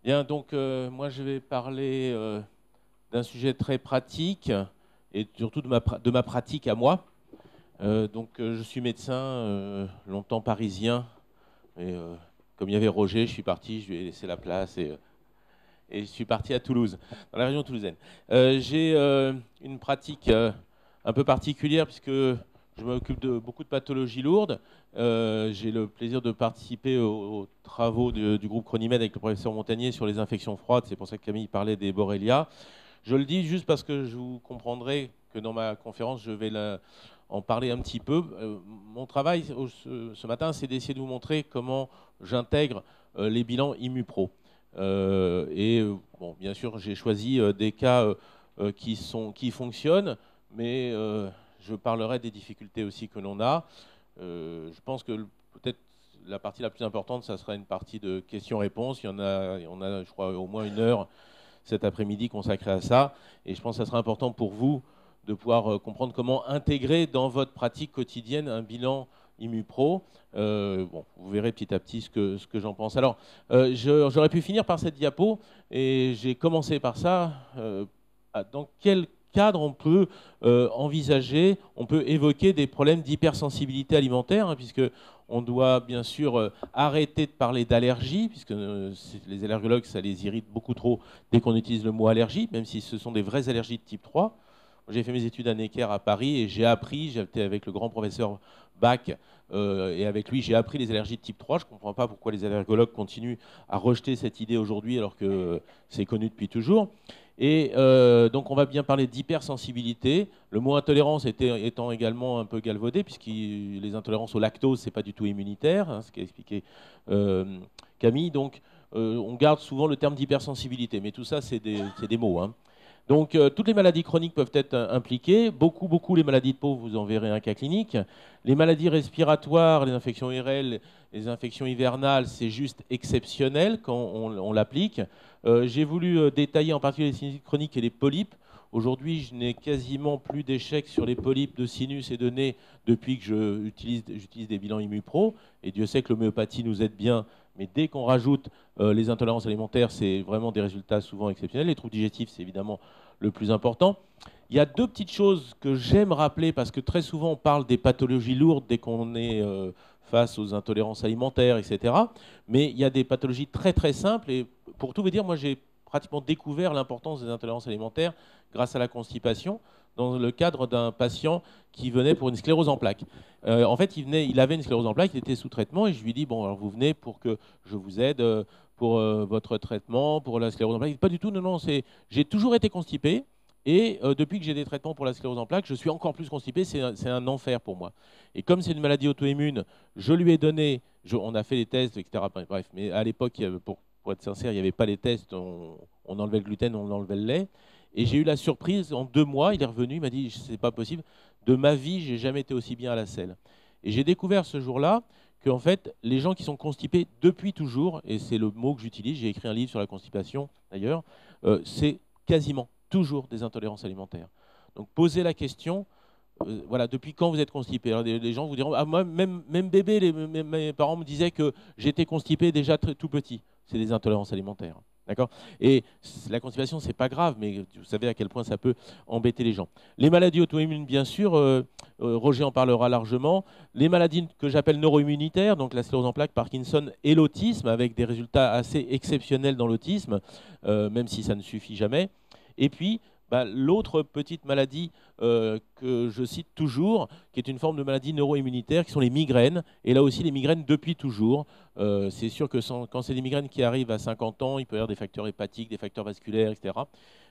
Bien, donc moi je vais parler d'un sujet très pratique et surtout de ma pratique à moi. Je suis médecin, longtemps parisien, et comme il y avait Roger, je suis parti, je lui ai laissé la place et je suis parti à Toulouse, dans la région toulousaine. J'ai une pratique un peu particulière puisque je m'occupe de beaucoup de pathologies lourdes. J'ai le plaisir de participer aux travaux du groupe Chronimède avec le professeur Montagnier sur les infections froides. C'est pour ça que Camille parlait des Borrelia. Je le dis juste parce que je vous comprendrai que dans ma conférence, je vais en parler un petit peu. Mon travail ce matin, c'est d'essayer de vous montrer comment j'intègre les bilans IMUPRO. Bon, bien sûr, j'ai choisi des cas qui fonctionnent, mais je parlerai des difficultés aussi que l'on a. Je pense que peut-être la partie la plus importante, ça sera une partie de questions-réponses. On a, je crois, au moins 1 heure cet après-midi consacrée à ça. Et je pense que ça sera important pour vous de pouvoir comprendre comment intégrer dans votre pratique quotidienne un bilan IMUPRO. Bon, vous verrez petit à petit ce que j'en pense. Alors, j'aurais pu finir par cette diapo, et j'ai commencé par ça. Dans quel cadre on peut envisager, on peut évoquer des problèmes d'hypersensibilité alimentaire, hein, puisque on doit bien sûr arrêter de parler d'allergie, puisque les allergologues, ça les irrite beaucoup trop dès qu'on utilise le mot allergie, même si ce sont des vraies allergies de type 3. J'ai fait mes études à Necker à Paris et j'ai appris, j'étais avec le grand professeur Bach, et avec lui j'ai appris les allergies de type 3. Je ne comprends pas pourquoi les allergologues continuent à rejeter cette idée aujourd'hui alors que c'est connu depuis toujours. Et donc on va bien parler d'hypersensibilité. Le mot intolérance étant également un peu galvaudé, puisque les intolérances au lactose, ce n'est pas du tout immunitaire, hein, ce qu'a expliqué Camille. Donc on garde souvent le terme d'hypersensibilité, mais tout ça c'est des mots, hein. Donc, toutes les maladies chroniques peuvent être impliquées. Beaucoup les maladies de peau, vous en verrez un cas clinique. Les maladies respiratoires, les infections ORL, les infections hivernales, c'est juste exceptionnel quand on l'applique. J'ai voulu détailler en particulier les sinusites chroniques et les polypes. Aujourd'hui, je n'ai quasiment plus d'échecs sur les polypes de sinus et de nez depuis que j'utilise des bilans IMUPRO. Et Dieu sait que l'homéopathie nous aide bien, mais dès qu'on rajoute les intolérances alimentaires, c'est vraiment des résultats souvent exceptionnels. Les troubles digestifs, c'est évidemment le plus important. Il y a 2 petites choses que j'aime rappeler, parce que très souvent on parle des pathologies lourdes dès qu'on est face aux intolérances alimentaires, etc. Mais il y a des pathologies très très simples. Et pour tout vous dire, moi j'ai pratiquement découvert l'importance des intolérances alimentaires grâce à la constipation, dans le cadre d'un patient qui venait pour une sclérose en plaques. En fait, il avait une sclérose en plaques, il était sous traitement, et je lui dis, bon, alors vous venez pour que je vous aide pour votre traitement, pour la sclérose en plaques. Pas du tout, non, non, j'ai toujours été constipé, et depuis que j'ai des traitements pour la sclérose en plaques, je suis encore plus constipé, c'est un enfer pour moi. Et comme c'est une maladie auto-immune, je lui ai donné, on a fait les tests, etc. Bref, mais à l'époque, pour être sincère, il n'y avait pas les tests, on enlevait le gluten, on enlevait le lait. Et j'ai eu la surprise, en 2 mois, il est revenu, il m'a dit, c'est pas possible, de ma vie, j'ai jamais été aussi bien à la selle. Et j'ai découvert ce jour-là que, en fait, les gens qui sont constipés depuis toujours, et c'est le mot que j'utilise, j'ai écrit un livre sur la constipation d'ailleurs, c'est quasiment toujours des intolérances alimentaires. Donc posez la question, voilà, depuis quand vous êtes constipé? Alors, les gens vous diront, ah, moi, même bébé, mes parents me disaient que j'étais constipé déjà tout petit. C'est des intolérances alimentaires. D'accord? Et la constipation, c'est pas grave, mais vous savez à quel point ça peut embêter les gens. Les maladies auto-immunes, bien sûr, Roger en parlera largement. Les maladies que j'appelle neuro-immunitaires, donc la sclérose en plaques, Parkinson et l'autisme, avec des résultats assez exceptionnels dans l'autisme, même si ça ne suffit jamais. Et puis, l'autre petite maladie que je cite toujours, qui est une forme de maladie neuro-immunitaire, qui sont les migraines. Et là aussi, les migraines depuis toujours. C'est sûr que quand c'est des migraines qui arrivent à 50 ans, il peut y avoir des facteurs hépatiques, des facteurs vasculaires, etc.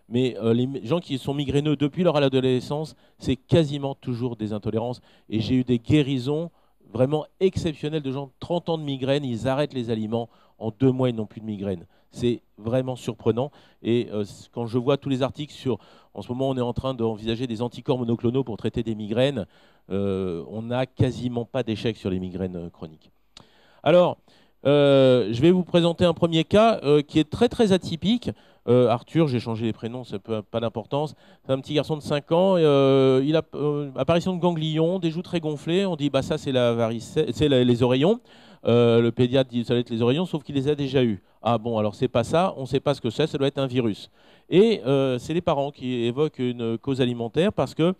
Mais les gens qui sont migraineux depuis leur adolescence, c'est quasiment toujours des intolérances. Et j'ai eu des guérisons vraiment exceptionnelles de gens de 30 ans de migraine, ils arrêtent les aliments, en 2 mois ils n'ont plus de migraine. C'est vraiment surprenant. Et quand je vois tous les articles sur, en ce moment on est en train d'envisager des anticorps monoclonaux pour traiter des migraines, on n'a quasiment pas d'échec sur les migraines chroniques. Alors, Je vais vous présenter un premier cas qui est très très atypique. Arthur, j'ai changé les prénoms, ça n'a pas d'importance. C'est un petit garçon de 5 ans. Il a apparition de ganglions, des joues très gonflées. On dit bah ça c'est la varicelle, c'est les oreillons. Le pédiatre dit ça doit être les oreillons, sauf qu'il les a déjà eus. Ah bon, alors c'est pas ça, on ne sait pas ce que c'est, ça doit être un virus. Et c'est les parents qui évoquent une cause alimentaire parce que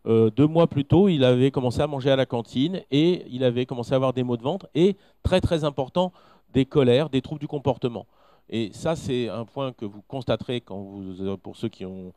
2 mois plus tôt, il avait commencé à manger à la cantine et il avait commencé à avoir des maux de ventre et, très très important, des colères, des troubles du comportement. Et ça, c'est un point que vous constaterez quand pour ceux qui n'ont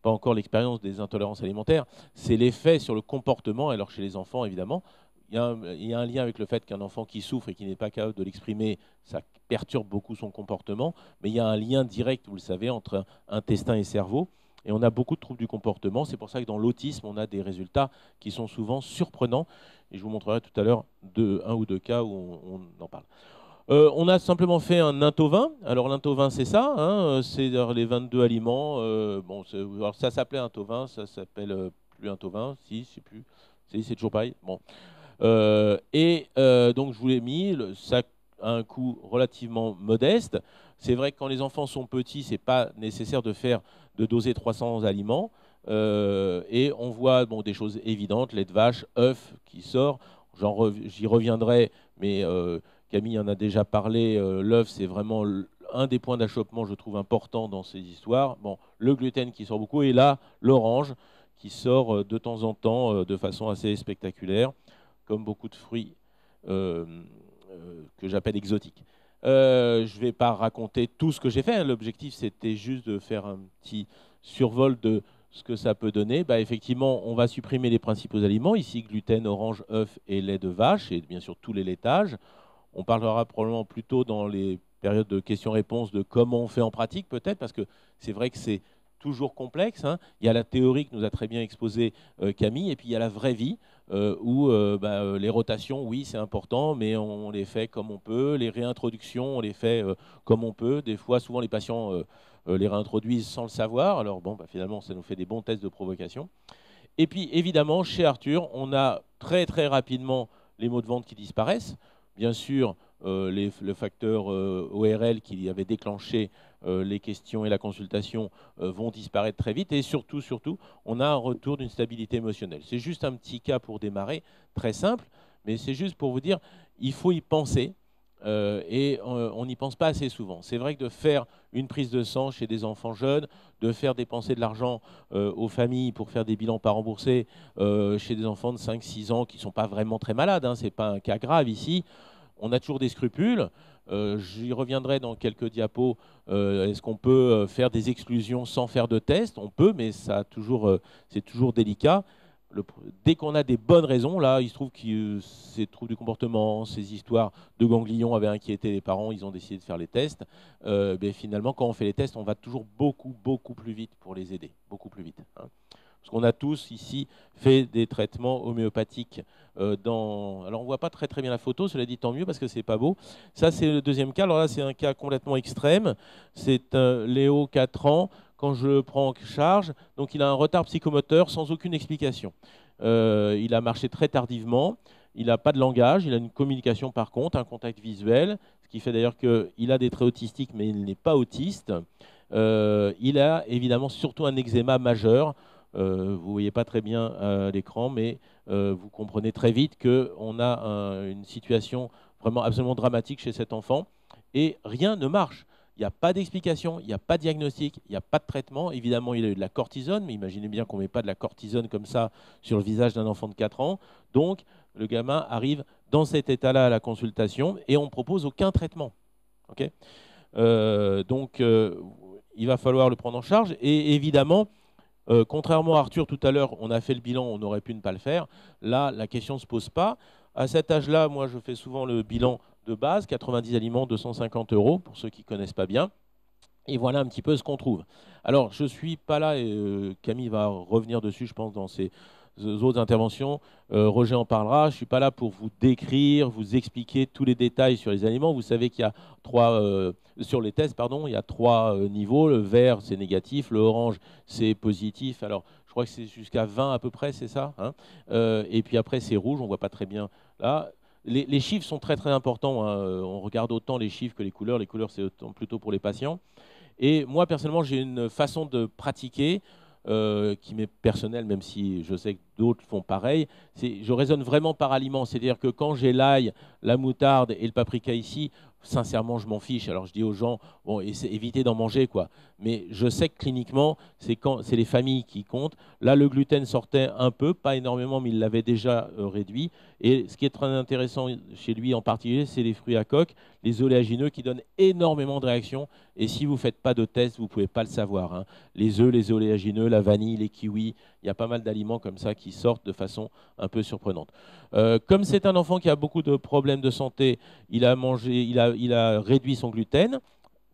pas encore l'expérience des intolérances alimentaires, c'est l'effet sur le comportement, alors chez les enfants évidemment. Il y a un lien avec le fait qu'un enfant qui souffre et qui n'est pas capable de l'exprimer, ça perturbe beaucoup son comportement, mais il y a un lien direct, vous le savez, entre intestin et cerveau. Et on a beaucoup de troubles du comportement. C'est pour ça que dans l'autisme, on a des résultats qui sont souvent surprenants. Et je vous montrerai tout à l'heure un ou deux cas où on en parle. On a simplement fait un Intovin. Alors l'Intovin, c'est ça, hein, c'est les 22 aliments. Bon, alors ça s'appelait Intovin, ça s'appelle plus Intovin, si, je sais plus. C'est toujours pareil. Bon. Donc je vous l'ai mis, ça a un coût relativement modeste. C'est vrai que quand les enfants sont petits, c'est pas nécessaire de doser 300 aliments. Et on voit bon, des choses évidentes, lait de vache, œufs qui sort. J'y reviendrai, mais Camille en a déjà parlé. L'œuf, c'est vraiment un des points d'achoppement, je trouve, important dans ces histoires. Bon, le gluten qui sort beaucoup, et là, l'orange qui sort de temps en temps de façon assez spectaculaire, comme beaucoup de fruits que j'appelle exotiques. Je ne vais pas raconter tout ce que j'ai fait. L'objectif, c'était juste de faire un petit survol de ce que ça peut donner. Bah, effectivement, on va supprimer les principaux aliments. Ici, gluten, orange, œufs et lait de vache, et bien sûr tous les laitages. On parlera probablement plutôt dans les périodes de questions-réponses de comment on fait en pratique, peut-être, parce que c'est vrai que c'est toujours complexe, hein. Il y a la théorie que nous a très bien exposé Camille, et puis il y a la vraie vie, où les rotations, oui, c'est important, mais on les fait comme on peut. Les réintroductions, on les fait comme on peut. Des fois, souvent, les patients les réintroduisent sans le savoir. Alors, bon, finalement, ça nous fait des bons tests de provocation. Et puis, évidemment, chez Arthur, on a très, très rapidement les maux de ventre qui disparaissent. Bien sûr, le facteur ORL qui avait déclenché les questions et la consultation vont disparaître très vite. Et surtout, on a un retour d'une stabilité émotionnelle. C'est juste un petit cas pour démarrer, très simple, mais c'est juste pour vous dire, il faut y penser. Et on n'y pense pas assez souvent. C'est vrai que de faire une prise de sang chez des enfants jeunes, de faire dépenser de l'argent aux familles pour faire des bilans pas remboursés chez des enfants de 5-6 ans qui ne sont pas vraiment très malades, hein, ce n'est pas un cas grave ici, on a toujours des scrupules. J'y reviendrai dans quelques diapos. Est-ce qu'on peut faire des exclusions sans faire de test? On peut, mais c'est toujours délicat. Dès qu'on a des bonnes raisons, là, il se trouve que ces troubles du comportement, ces histoires de ganglions avaient inquiété les parents, ils ont décidé de faire les tests. Finalement, quand on fait les tests, on va toujours beaucoup, beaucoup plus vite pour les aider, beaucoup plus vite, hein. Parce qu'on a tous ici fait des traitements homéopathiques. Alors on ne voit pas très, très bien la photo, cela dit tant mieux parce que c'est pas beau. Ça, c'est le deuxième cas. Alors là, c'est un cas complètement extrême. C'est Léo, 4 ans. Quand je le prends en charge, donc il a un retard psychomoteur sans aucune explication. Il a marché très tardivement. Il n'a pas de langage, il a une communication par contre, un contact visuel, ce qui fait d'ailleurs qu'il a des traits autistiques, mais il n'est pas autiste. Il a évidemment surtout un eczéma majeur. Vous ne voyez pas très bien à l'écran, mais vous comprenez très vite qu'on a une situation vraiment absolument dramatique chez cet enfant. Et rien ne marche. Il n'y a pas d'explication, il n'y a pas de diagnostic, il n'y a pas de traitement. Évidemment, il a eu de la cortisone, mais imaginez bien qu'on ne met pas de la cortisone comme ça sur le visage d'un enfant de 4 ans. Donc, le gamin arrive dans cet état-là à la consultation et on ne propose aucun traitement. Okay, il va falloir le prendre en charge. Et évidemment, contrairement à Arthur tout à l'heure, on a fait le bilan, on aurait pu ne pas le faire. Là, la question ne se pose pas. À cet âge-là, moi, je fais souvent le bilan de base, 90 aliments, 250 €, pour ceux qui ne connaissent pas bien. Et voilà un petit peu ce qu'on trouve. Alors, je ne suis pas là, et Camille va revenir dessus, je pense, dans ses autres interventions. Roger en parlera. Je ne suis pas là pour vous décrire, vous expliquer tous les détails sur les aliments. Vous savez qu'il y a sur les tests, pardon, il y a 3 niveaux. Le vert, c'est négatif. Le orange, c'est positif. Alors, je crois que c'est jusqu'à 20 à peu près, c'est ça, hein. Et puis après, c'est rouge. On ne voit pas très bien là. les chiffres sont très très importants, hein. On regarde autant les chiffres que les couleurs. Les couleurs, c'est plutôt pour les patients. Et moi, personnellement, j'ai une façon de pratiquer qui m'est personnelle, même si je sais que d'autres font pareil. Je raisonne vraiment par aliment. C'est-à-dire que quand j'ai l'ail, la moutarde et le paprika ici, sincèrement, je m'en fiche. Alors je dis aux gens, bon, évitez d'en manger, quoi. Mais je sais que cliniquement, c'est les familles qui comptent. Là, le gluten sortait un peu, pas énormément, mais il l'avait déjà réduit. Et ce qui est très intéressant chez lui en particulier, c'est les fruits à coque, les oléagineux qui donnent énormément de réactions. Et si vous ne faites pas de test, vous ne pouvez pas le savoir, hein. Les œufs, les oléagineux, la vanille, les kiwis, il y a pas mal d'aliments comme ça qui sortent de façon un peu surprenante. Comme c'est un enfant qui a beaucoup de problèmes de santé, il a réduit son gluten.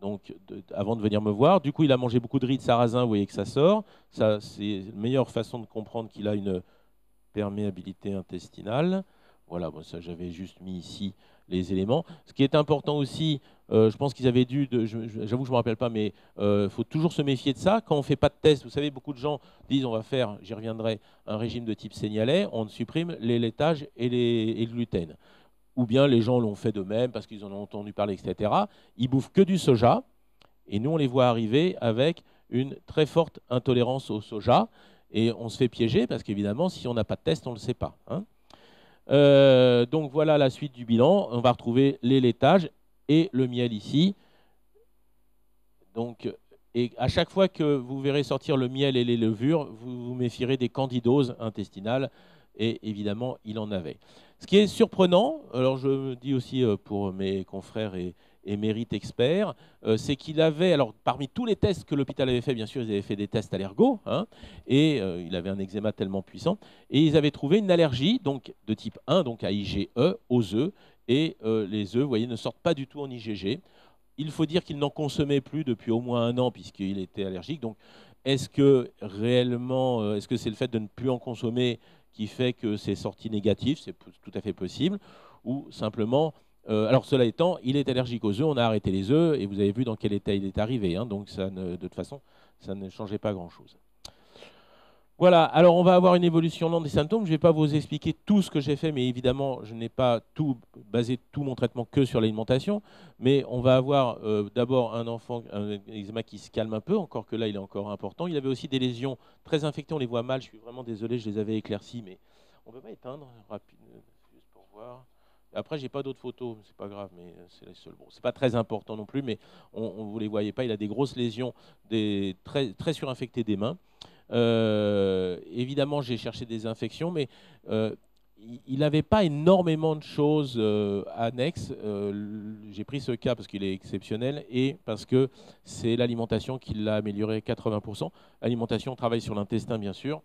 Donc, avant de venir me voir, du coup, il a mangé beaucoup de riz de sarrasin. Vous voyez que ça sort. Ça, c'est la meilleure façon de comprendre qu'il a une perméabilité intestinale. Voilà, bon, ça, j'avais juste mis ici les éléments. Ce qui est important aussi, je pense qu'ils avaient dû, j'avoue que je ne me rappelle pas, mais il faut toujours se méfier de ça. Quand on ne fait pas de test, vous savez, beaucoup de gens disent on va faire, j'y reviendrai, un régime de type Seignalais, on supprime les laitages et le gluten. Ou bien les gens l'ont fait d'eux-mêmes parce qu'ils en ont entendu parler, etc. Ils bouffent que du soja, et nous, on les voit arriver avec une très forte intolérance au soja, et on se fait piéger parce qu'évidemment, si on n'a pas de test, on ne le sait pas, hein. Donc voilà la suite du bilan. On va retrouver les laitages et le miel ici. Donc, et à chaque fois que vous verrez sortir le miel et les levures, vous vous méfierez des candidoses intestinales. Et évidemment, il en avait. Ce qui est surprenant, alors je me dis aussi pour mes confrères et mérites experts, c'est qu'il avait, alors parmi tous les tests que l'hôpital avait fait, bien sûr, ils avaient fait des tests allergos, hein, et il avait un eczéma tellement puissant, et ils avaient trouvé une allergie donc, de type 1, donc à IgE, aux œufs, et les œufs, vous voyez, ne sortent pas du tout en IgG. Il faut dire qu'il n'en consommait plus depuis au moins 1 an puisqu'il était allergique. Donc, est-ce que réellement, est-ce que c'est le fait de ne plus en consommer qui fait que c'est sorti négatif? C'est tout à fait possible. Ou simplement, alors cela étant, il est allergique aux œufs, on a arrêté les œufs et vous avez vu dans quel état il est arrivé, hein, donc de toute façon, ça ne changeait pas grand-chose. Voilà, alors on va avoir une évolution lente des symptômes. Je ne vais pas vous expliquer tout ce que j'ai fait, mais évidemment, je n'ai pas basé tout mon traitement que sur l'alimentation. Mais on va avoir d'abord un enfant, un eczéma qui se calme un peu, encore que là, il est encore important. Il avait aussi des lésions très infectées, on les voit mal. Je suis vraiment désolé, je les avais éclaircies, mais on ne peut pas éteindre rapide, juste pour voir. Après, j'ai pas d'autres photos, c'est pas grave, mais c'est les seules. Bon, c'est pas très important non plus, mais vous les voyez pas. Il a des grosses lésions, très, très surinfectées des mains. Évidemment, j'ai cherché des infections, mais il n'avait pas énormément de choses annexes. J'ai pris ce cas parce qu'il est exceptionnel et parce que c'est l'alimentation qui l'a amélioré 80%. L'alimentation travaille sur l'intestin, bien sûr.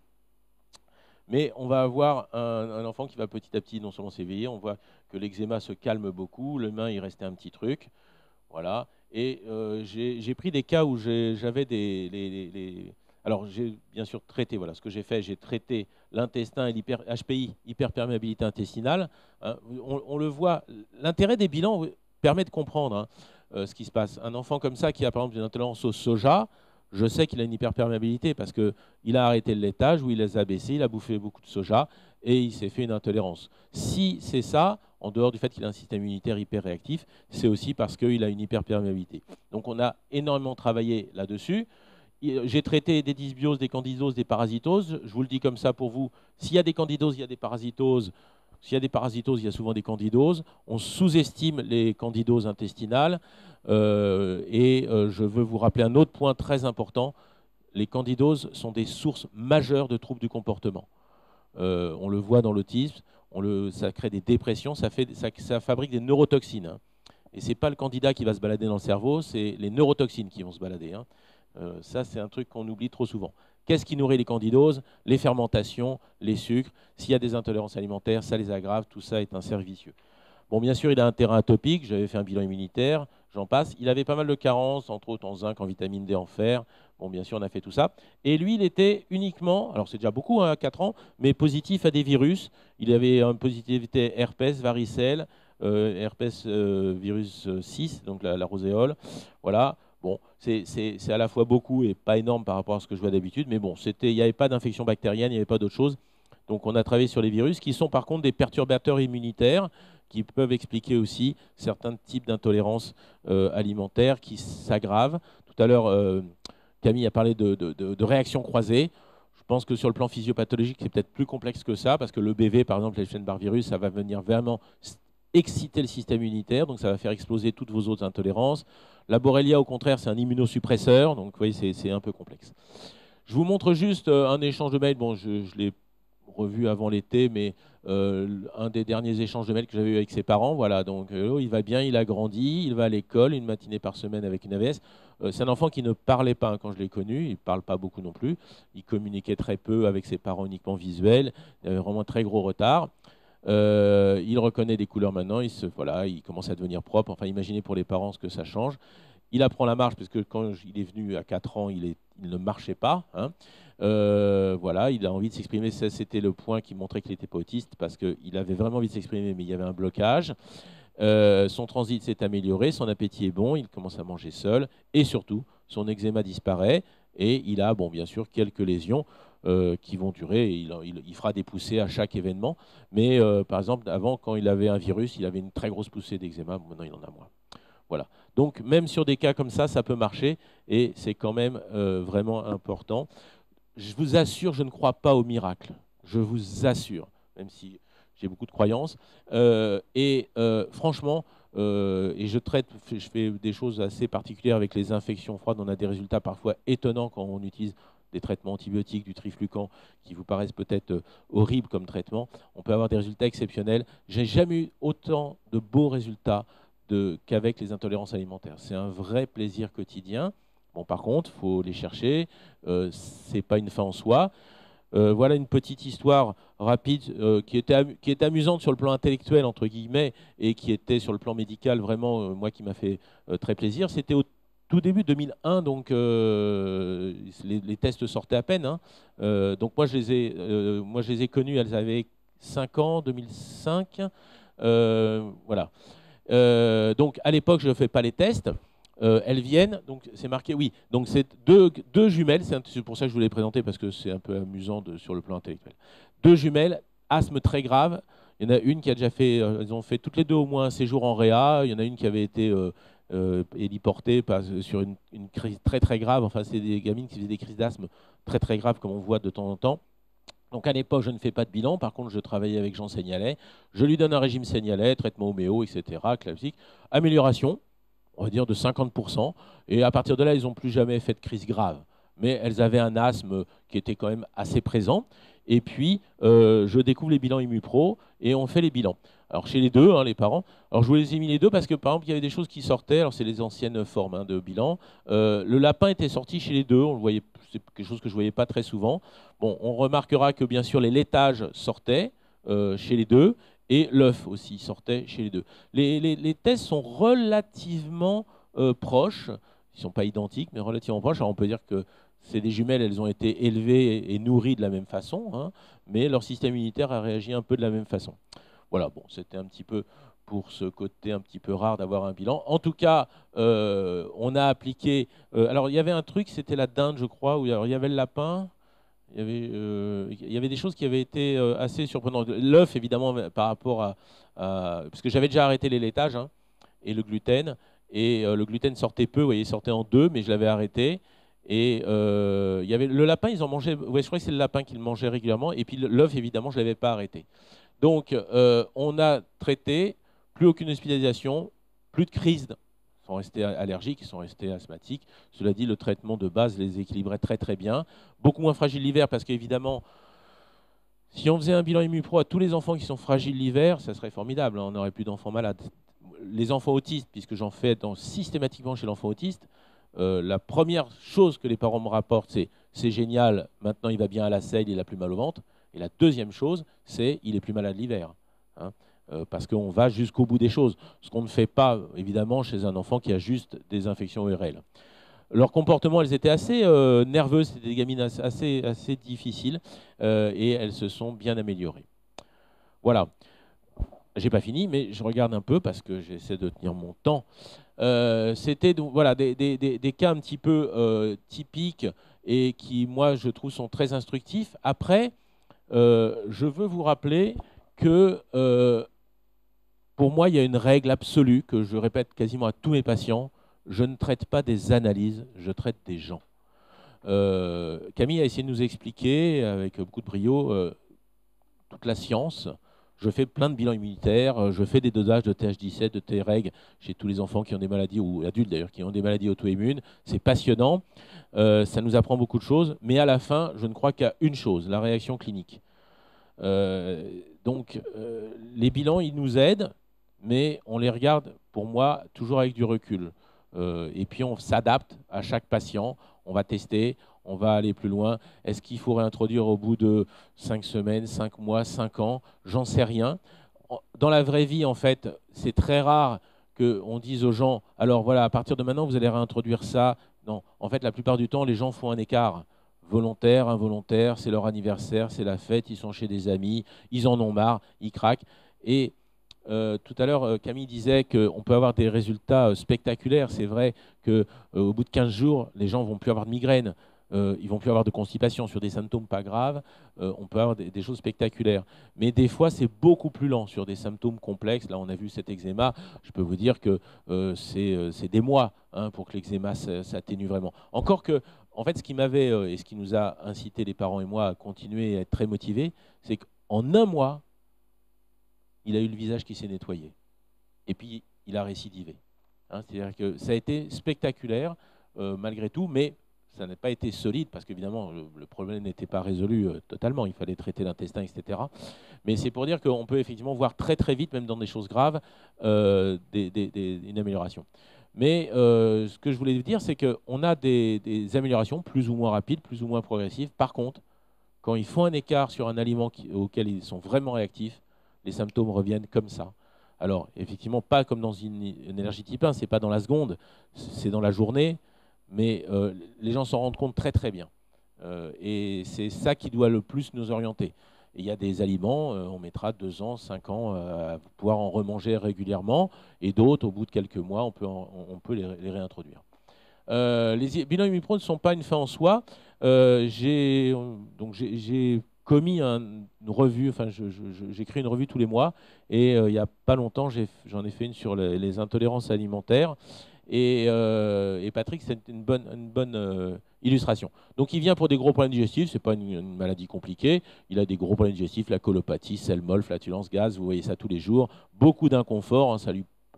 Mais on va avoir un enfant qui va petit à petit non seulement s'éveiller, on voit que l'eczéma se calme beaucoup, le main il restait un petit truc. Voilà. Et j'ai pris des cas où j'avais alors, j'ai bien sûr traité, voilà ce que j'ai fait, j'ai traité l'intestin et l'HPI, hyperperméabilité intestinale. Hein, on le voit, l'intérêt des bilans permet de comprendre ce qui se passe. Un enfant comme ça qui a par exemple une intolérance au soja, je sais qu'il a une hyperperméabilité parce qu'il a arrêté le laitage ou il les a baissés, il a bouffé beaucoup de soja et il s'est fait une intolérance. Si c'est ça, en dehors du fait qu'il a un système immunitaire hyper réactif, c'est aussi parce qu'il a une hyperperméabilité. Donc on a énormément travaillé là-dessus. J'ai traité des dysbioses, des candidoses, des parasitoses. Je vous le dis comme ça pour vous. S'il y a des candidoses, il y a des parasitoses. S'il y a des parasitoses, il y a souvent des candidoses. On sous-estime les candidoses intestinales. Je veux vous rappeler un autre point très important. Les candidoses sont des sources majeures de troubles du comportement. On le voit dans l'autisme. Ça crée des dépressions. Ça fabrique des neurotoxines. Hein. Et ce n'est pas le candidat qui va se balader dans le cerveau, c'est les neurotoxines qui vont se balader. Hein. Ça, c'est un truc qu'on oublie trop souvent. Qu'est-ce qui nourrit les candidoses? Les fermentations, les sucres. S'il y a des intolérances alimentaires, ça les aggrave. Tout ça est un cercle vicieux. Bon, bien sûr, il a un terrain atopique. J'avais fait un bilan immunitaire. J'en passe. Il avait pas mal de carences, entre autres en zinc, en vitamine D, en fer. Bon, bien sûr, on a fait tout ça. Et lui, il était uniquement, alors c'est déjà beaucoup, hein, à 4 ans, mais positif à des virus. Il avait une positivité herpès, varicelle, herpès virus 6, donc la roséole. Voilà. Bon, c'est à la fois beaucoup et pas énorme par rapport à ce que je vois d'habitude, mais bon, il n'y avait pas d'infection bactérienne, il n'y avait pas d'autre chose. Donc on a travaillé sur les virus qui sont par contre des perturbateurs immunitaires qui peuvent expliquer aussi certains types d'intolérance alimentaire qui s'aggravent. Tout à l'heure, Camille a parlé de réactions croisées. Je pense que sur le plan physiopathologique, c'est peut-être plus complexe que ça, parce que le BV, par exemple, l'Epstein-Barr virus, ça va venir vraiment exciter le système immunitaire, donc ça va faire exploser toutes vos autres intolérances. La Borrelia, au contraire, c'est un immunosuppresseur, donc vous voyez, c'est un peu complexe. Je vous montre juste un échange de mails. Bon, je l'ai revu avant l'été, mais un des derniers échanges de mails que j'avais eu avec ses parents. Voilà, donc il va bien, il a grandi, il va à l'école, une matinée par semaine avec une AVS. C'est un enfant qui ne parlait pas quand je l'ai connu, il ne parle pas beaucoup non plus. Il communiquait très peu avec ses parents, uniquement visuels. Il avait vraiment un très gros retard. Il reconnaît des couleurs maintenant, il commence à devenir propre. Enfin, imaginez pour les parents ce que ça change. Il apprend la marche, parce que quand il est venu à 4 ans, il ne marchait pas. Hein. Voilà, il a envie de s'exprimer. C'était le point qui montrait qu'il n'était pas autiste, parce qu'il avait vraiment envie de s'exprimer, mais il y avait un blocage. Son transit s'est amélioré, son appétit est bon, il commence à manger seul, et surtout, son eczéma disparaît, et il a, bon, bien sûr, quelques lésions qui vont durer. Il fera des poussées à chaque événement, mais par exemple, avant, quand il avait un virus, il avait une très grosse poussée d'eczéma, maintenant il en a moins. Voilà. Donc, même sur des cas comme ça peut marcher, et c'est quand même vraiment important. Je vous assure, je ne crois pas au miracle. Je vous assure, même si j'ai beaucoup de croyances. Franchement, et je fais des choses assez particulières avec les infections froides. On a des résultats parfois étonnants quand on utilise des traitements antibiotiques, du triflucan, qui vous paraissent peut-être horribles comme traitement. On peut avoir des résultats exceptionnels. J'ai jamais eu autant de beaux résultats qu'avec les intolérances alimentaires. C'est un vrai plaisir quotidien. Bon, par contre, il faut les chercher. Ce n'est pas une fin en soi. Voilà une petite histoire rapide qui est amusante sur le plan intellectuel, entre guillemets, et qui était sur le plan médical, vraiment, moi, qui m'a fait très plaisir. C'était au tout début 2001, donc les tests sortaient à peine. Hein. Donc moi, je les ai connus, elles avaient 5 ans, 2005. Voilà. Donc à l'époque, je ne fais pas les tests. Elles viennent, donc c'est marqué, oui, donc c'est deux jumelles, c'est pour ça que je voulais les présenter, parce que c'est un peu amusant sur le plan intellectuel. Deux jumelles, asthme très grave. Il y en a une qui a déjà fait, elles ont fait toutes les deux au moins un séjour en réa. Il y en a une qui avait été héliportée sur une crise très très grave. Enfin, c'est des gamines qui faisaient des crises d'asthme très très graves, comme on voit de temps en temps. Donc à l'époque, je ne fais pas de bilan. Par contre, je travaillais avec Jean Seignalet. Je lui donne un régime Seignalet, traitement homéo, etc., classique. Amélioration, on va dire de 50%. Et à partir de là, ils n'ont plus jamais fait de crise grave. Mais elles avaient un asthme qui était quand même assez présent. Et puis, je découvre les bilans ImmuPro et on fait les bilans. Alors, chez les deux, hein, les parents. Alors, je vous les ai mis les deux parce que, par exemple, il y avait des choses qui sortaient. Alors, c'est les anciennes formes hein, de bilan. Le lapin était sorti chez les deux. On le voyait, c'est quelque chose que je ne voyais pas très souvent. Bon, on remarquera que, bien sûr, les laitages sortaient chez les deux. Et l'œuf aussi sortait chez les deux. Les tests sont relativement proches. Ils ne sont pas identiques, mais relativement proches. Alors on peut dire que c'est des jumelles, elles ont été élevées et nourries de la même façon, hein, mais leur système immunitaire a réagi un peu de la même façon. Voilà, bon, c'était un petit peu pour ce côté un petit peu rare d'avoir un bilan. En tout cas, on a appliqué... alors il y avait un truc, c'était la dinde, je crois, où alors, il y avait le lapin... Il y avait des choses qui avaient été assez surprenantes. L'œuf, évidemment, par rapport parce que j'avais déjà arrêté les laitages hein, et le gluten. Et le gluten sortait peu, vous voyez, il sortait en deux, mais je l'avais arrêté. Et il y avait le lapin, ils en mangeaient. Ouais, je crois que c'est le lapin qu'ils mangeaient régulièrement. Et puis l'œuf, évidemment, je ne l'avais pas arrêté. Donc, on a traité, plus aucune hospitalisation, plus de crise. Ils sont restés allergiques, ils sont restés asthmatiques. Cela dit, le traitement de base les équilibrait très très bien. Beaucoup moins fragiles l'hiver parce qu'évidemment, si on faisait un bilan ImmuPro à tous les enfants qui sont fragiles l'hiver, ça serait formidable. Hein, on n'aurait plus d'enfants malades. Les enfants autistes, puisque j'en fais systématiquement chez l'enfant autiste, la première chose que les parents me rapportent, c'est génial, maintenant il va bien à la selle, il a plus mal au ventre. Et la deuxième chose, c'est il est plus malade l'hiver. Hein, parce qu'on va jusqu'au bout des choses. Ce qu'on ne fait pas, évidemment, chez un enfant qui a juste des infections ORL. Leur comportement, elles étaient assez nerveuses, c'était des gamines assez difficiles, et elles se sont bien améliorées. Voilà. J'ai pas fini, mais je regarde un peu parce que j'essaie de tenir mon temps. C'était voilà, des cas un petit peu typiques et qui, moi, je trouve, sont très instructifs. Après, je veux vous rappeler que pour moi, il y a une règle absolue que je répète quasiment à tous mes patients. Je ne traite pas des analyses, je traite des gens. Camille a essayé de nous expliquer, avec beaucoup de brio, toute la science. Je fais plein de bilans immunitaires, je fais des dosages de TH17, de Treg chez tous les enfants qui ont des maladies, ou adultes d'ailleurs, qui ont des maladies auto-immunes. C'est passionnant, ça nous apprend beaucoup de choses, mais à la fin, je ne crois qu'à une chose, la réaction clinique. Donc, les bilans, ils nous aident, mais on les regarde, pour moi, toujours avec du recul. Et puis, on s'adapte à chaque patient, on va tester, on va aller plus loin. Est-ce qu'il faut réintroduire au bout de 5 semaines, 5 mois, 5 ans? J'en sais rien. Dans la vraie vie, en fait, c'est très rare qu'on dise aux gens, alors voilà, à partir de maintenant, vous allez réintroduire ça. Non, en fait, la plupart du temps, les gens font un écart. Volontaire, involontaire, c'est leur anniversaire, c'est la fête, ils sont chez des amis, ils en ont marre, ils craquent. Et tout à l'heure, Camille disait qu'on peut avoir des résultats spectaculaires. C'est vrai qu'au bout de 15 jours, les gens ne vont plus avoir de migraine, ils ne vont plus avoir de constipation sur des symptômes pas graves. On peut avoir des choses spectaculaires. Mais des fois, c'est beaucoup plus lent sur des symptômes complexes. Là, on a vu cet eczéma. Je peux vous dire que c'est des mois pour que l'eczéma s'atténue vraiment. Encore que, en fait, ce qui m'avait et ce qui nous a incité les parents et moi à continuer à être très motivés, c'est qu'en un mois, il a eu le visage qui s'est nettoyé. Et puis, il a récidivé. C'est-à-dire que ça a été spectaculaire, malgré tout, mais ça n'a pas été solide, parce qu'évidemment, le problème n'était pas résolu totalement. Il fallait traiter l'intestin, etc. Mais c'est pour dire qu'on peut effectivement voir très très vite, même dans des choses graves, une amélioration. Mais ce que je voulais vous dire, c'est qu'on a des améliorations plus ou moins rapides, plus ou moins progressives. Par contre, quand ils font un écart sur un aliment auquel ils sont vraiment réactifs, les symptômes reviennent comme ça. Alors, effectivement, pas comme dans une allergie type 1, ce n'est pas dans la seconde, c'est dans la journée, mais les gens s'en rendent compte très très bien. Et c'est ça qui doit le plus nous orienter. Et il y a des aliments, on mettra 2 ans, 5 ans à pouvoir en remanger régulièrement, et d'autres, au bout de quelques mois, on peut les réintroduire. Les bilans Immupro ne sont pas une fin en soi. J'ai commis une revue, enfin j'écris une revue tous les mois, et il n'y a pas longtemps j'en ai fait une sur les intolérances alimentaires, et Patrick c'est une bonne illustration. Donc il vient pour des gros problèmes digestifs, c'est pas une maladie compliquée, il a des gros problèmes digestifs, la colopathie, selle molle, flatulence, gaz, vous voyez ça tous les jours, beaucoup d'inconfort,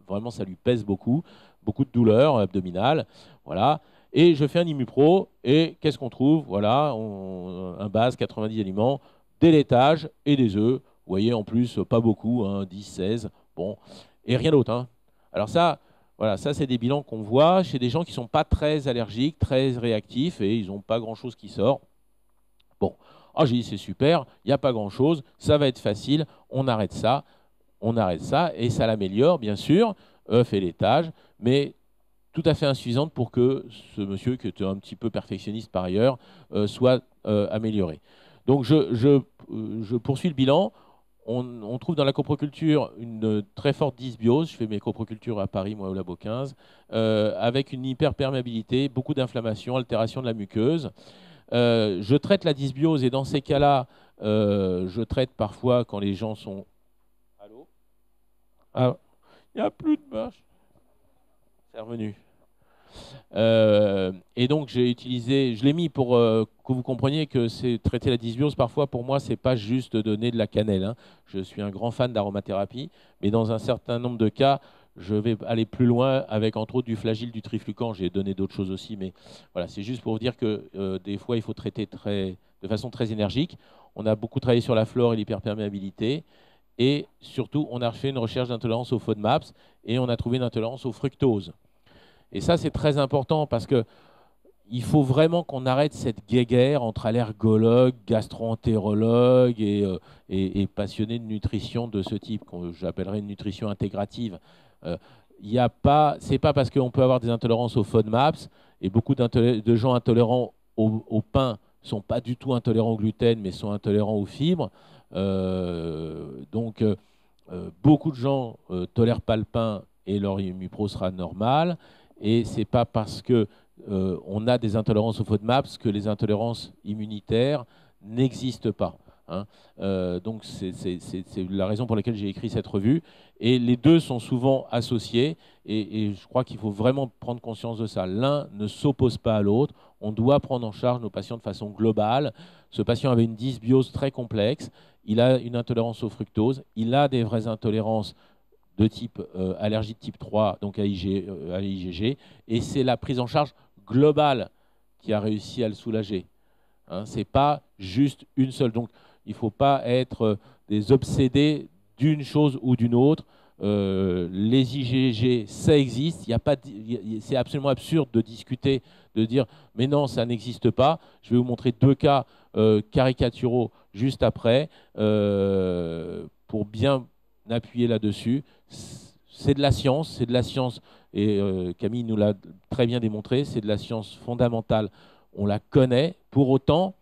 vraiment ça lui pèse beaucoup de douleurs abdominales, voilà. Et je fais un Immupro, et qu'est-ce qu'on trouve? Voilà, un base, 90 aliments, des laitages et des œufs. Vous voyez, en plus, pas beaucoup, 10, 16, bon, et rien d'autre. Alors ça, voilà, ça c'est des bilans qu'on voit chez des gens qui ne sont pas très allergiques, très réactifs, et ils n'ont pas grand-chose qui sort. Bon, j'ai dit c'est super, il n'y a pas grand-chose, ça va être facile, on arrête ça, et ça l'améliore, bien sûr, œufs et laitage, mais tout à fait insuffisante pour que ce monsieur, qui était un petit peu perfectionniste par ailleurs, soit amélioré. Donc je poursuis le bilan. On trouve dans la coproculture une très forte dysbiose. Je fais mes coprocultures à Paris, moi au Labo 15, avec une hyperperméabilité, beaucoup d'inflammation, altération de la muqueuse. Je traite la dysbiose, et dans ces cas-là, je traite parfois quand les gens sont... Allô? Ah, il n'y a plus de vache. C'est revenu. Et donc j'ai utilisé, je l'ai mis pour que vous compreniez que c'est traiter la dysbiose. Parfois, pour moi, c'est pas juste de donner de la cannelle. Je suis un grand fan d'aromathérapie, mais dans un certain nombre de cas, je vais aller plus loin avec entre autres du flagyl, du triflucan. J'ai donné d'autres choses aussi, mais voilà, c'est juste pour vous dire que des fois, il faut traiter de façon très énergique. On a beaucoup travaillé sur la flore et l'hyperperméabilité. Et surtout, on a fait une recherche d'intolérance aux FODMAPs, et on a trouvé une intolérance au fructose. Et ça, c'est très important, parce qu'il faut vraiment qu'on arrête cette guéguerre entre allergologues, gastro-entérologues et passionnés de nutrition de ce type, que j'appellerais une nutrition intégrative. C'est pas parce qu'on peut avoir des intolérances aux FODMAPs, et beaucoup de gens intolérants au pain ne sont pas du tout intolérants au gluten, mais sont intolérants aux fibres. Beaucoup de gens ne tolèrent pas le pain, et leur Immupro sera normal. Et ce n'est pas parce qu'on a des intolérances aux FODMAPs que les intolérances immunitaires n'existent pas. hein. Donc c'est la raison pour laquelle j'ai écrit cette revue. Et les deux sont souvent associés. Et je crois qu'il faut vraiment prendre conscience de ça. L'un ne s'oppose pas à l'autre. On doit prendre en charge nos patients de façon globale. Ce patient avait une dysbiose très complexe. Il a une intolérance au fructose. Il a des vraies intolérances de type allergie de type 3, donc à IgG. Et c'est la prise en charge globale qui a réussi à le soulager. Hein, ce n'est pas juste une seule. Donc, il ne faut pas être des obsédés d'une chose ou d'une autre. Les IgG, ça existe. C'est absolument absurde de discuter, de dire « mais non, ça n'existe pas ». Je vais vous montrer deux cas caricaturaux juste après pour bien appuyer là-dessus. C'est de la science, et Camille nous l'a très bien démontré, c'est de la science fondamentale. On la connaît. Pour autant,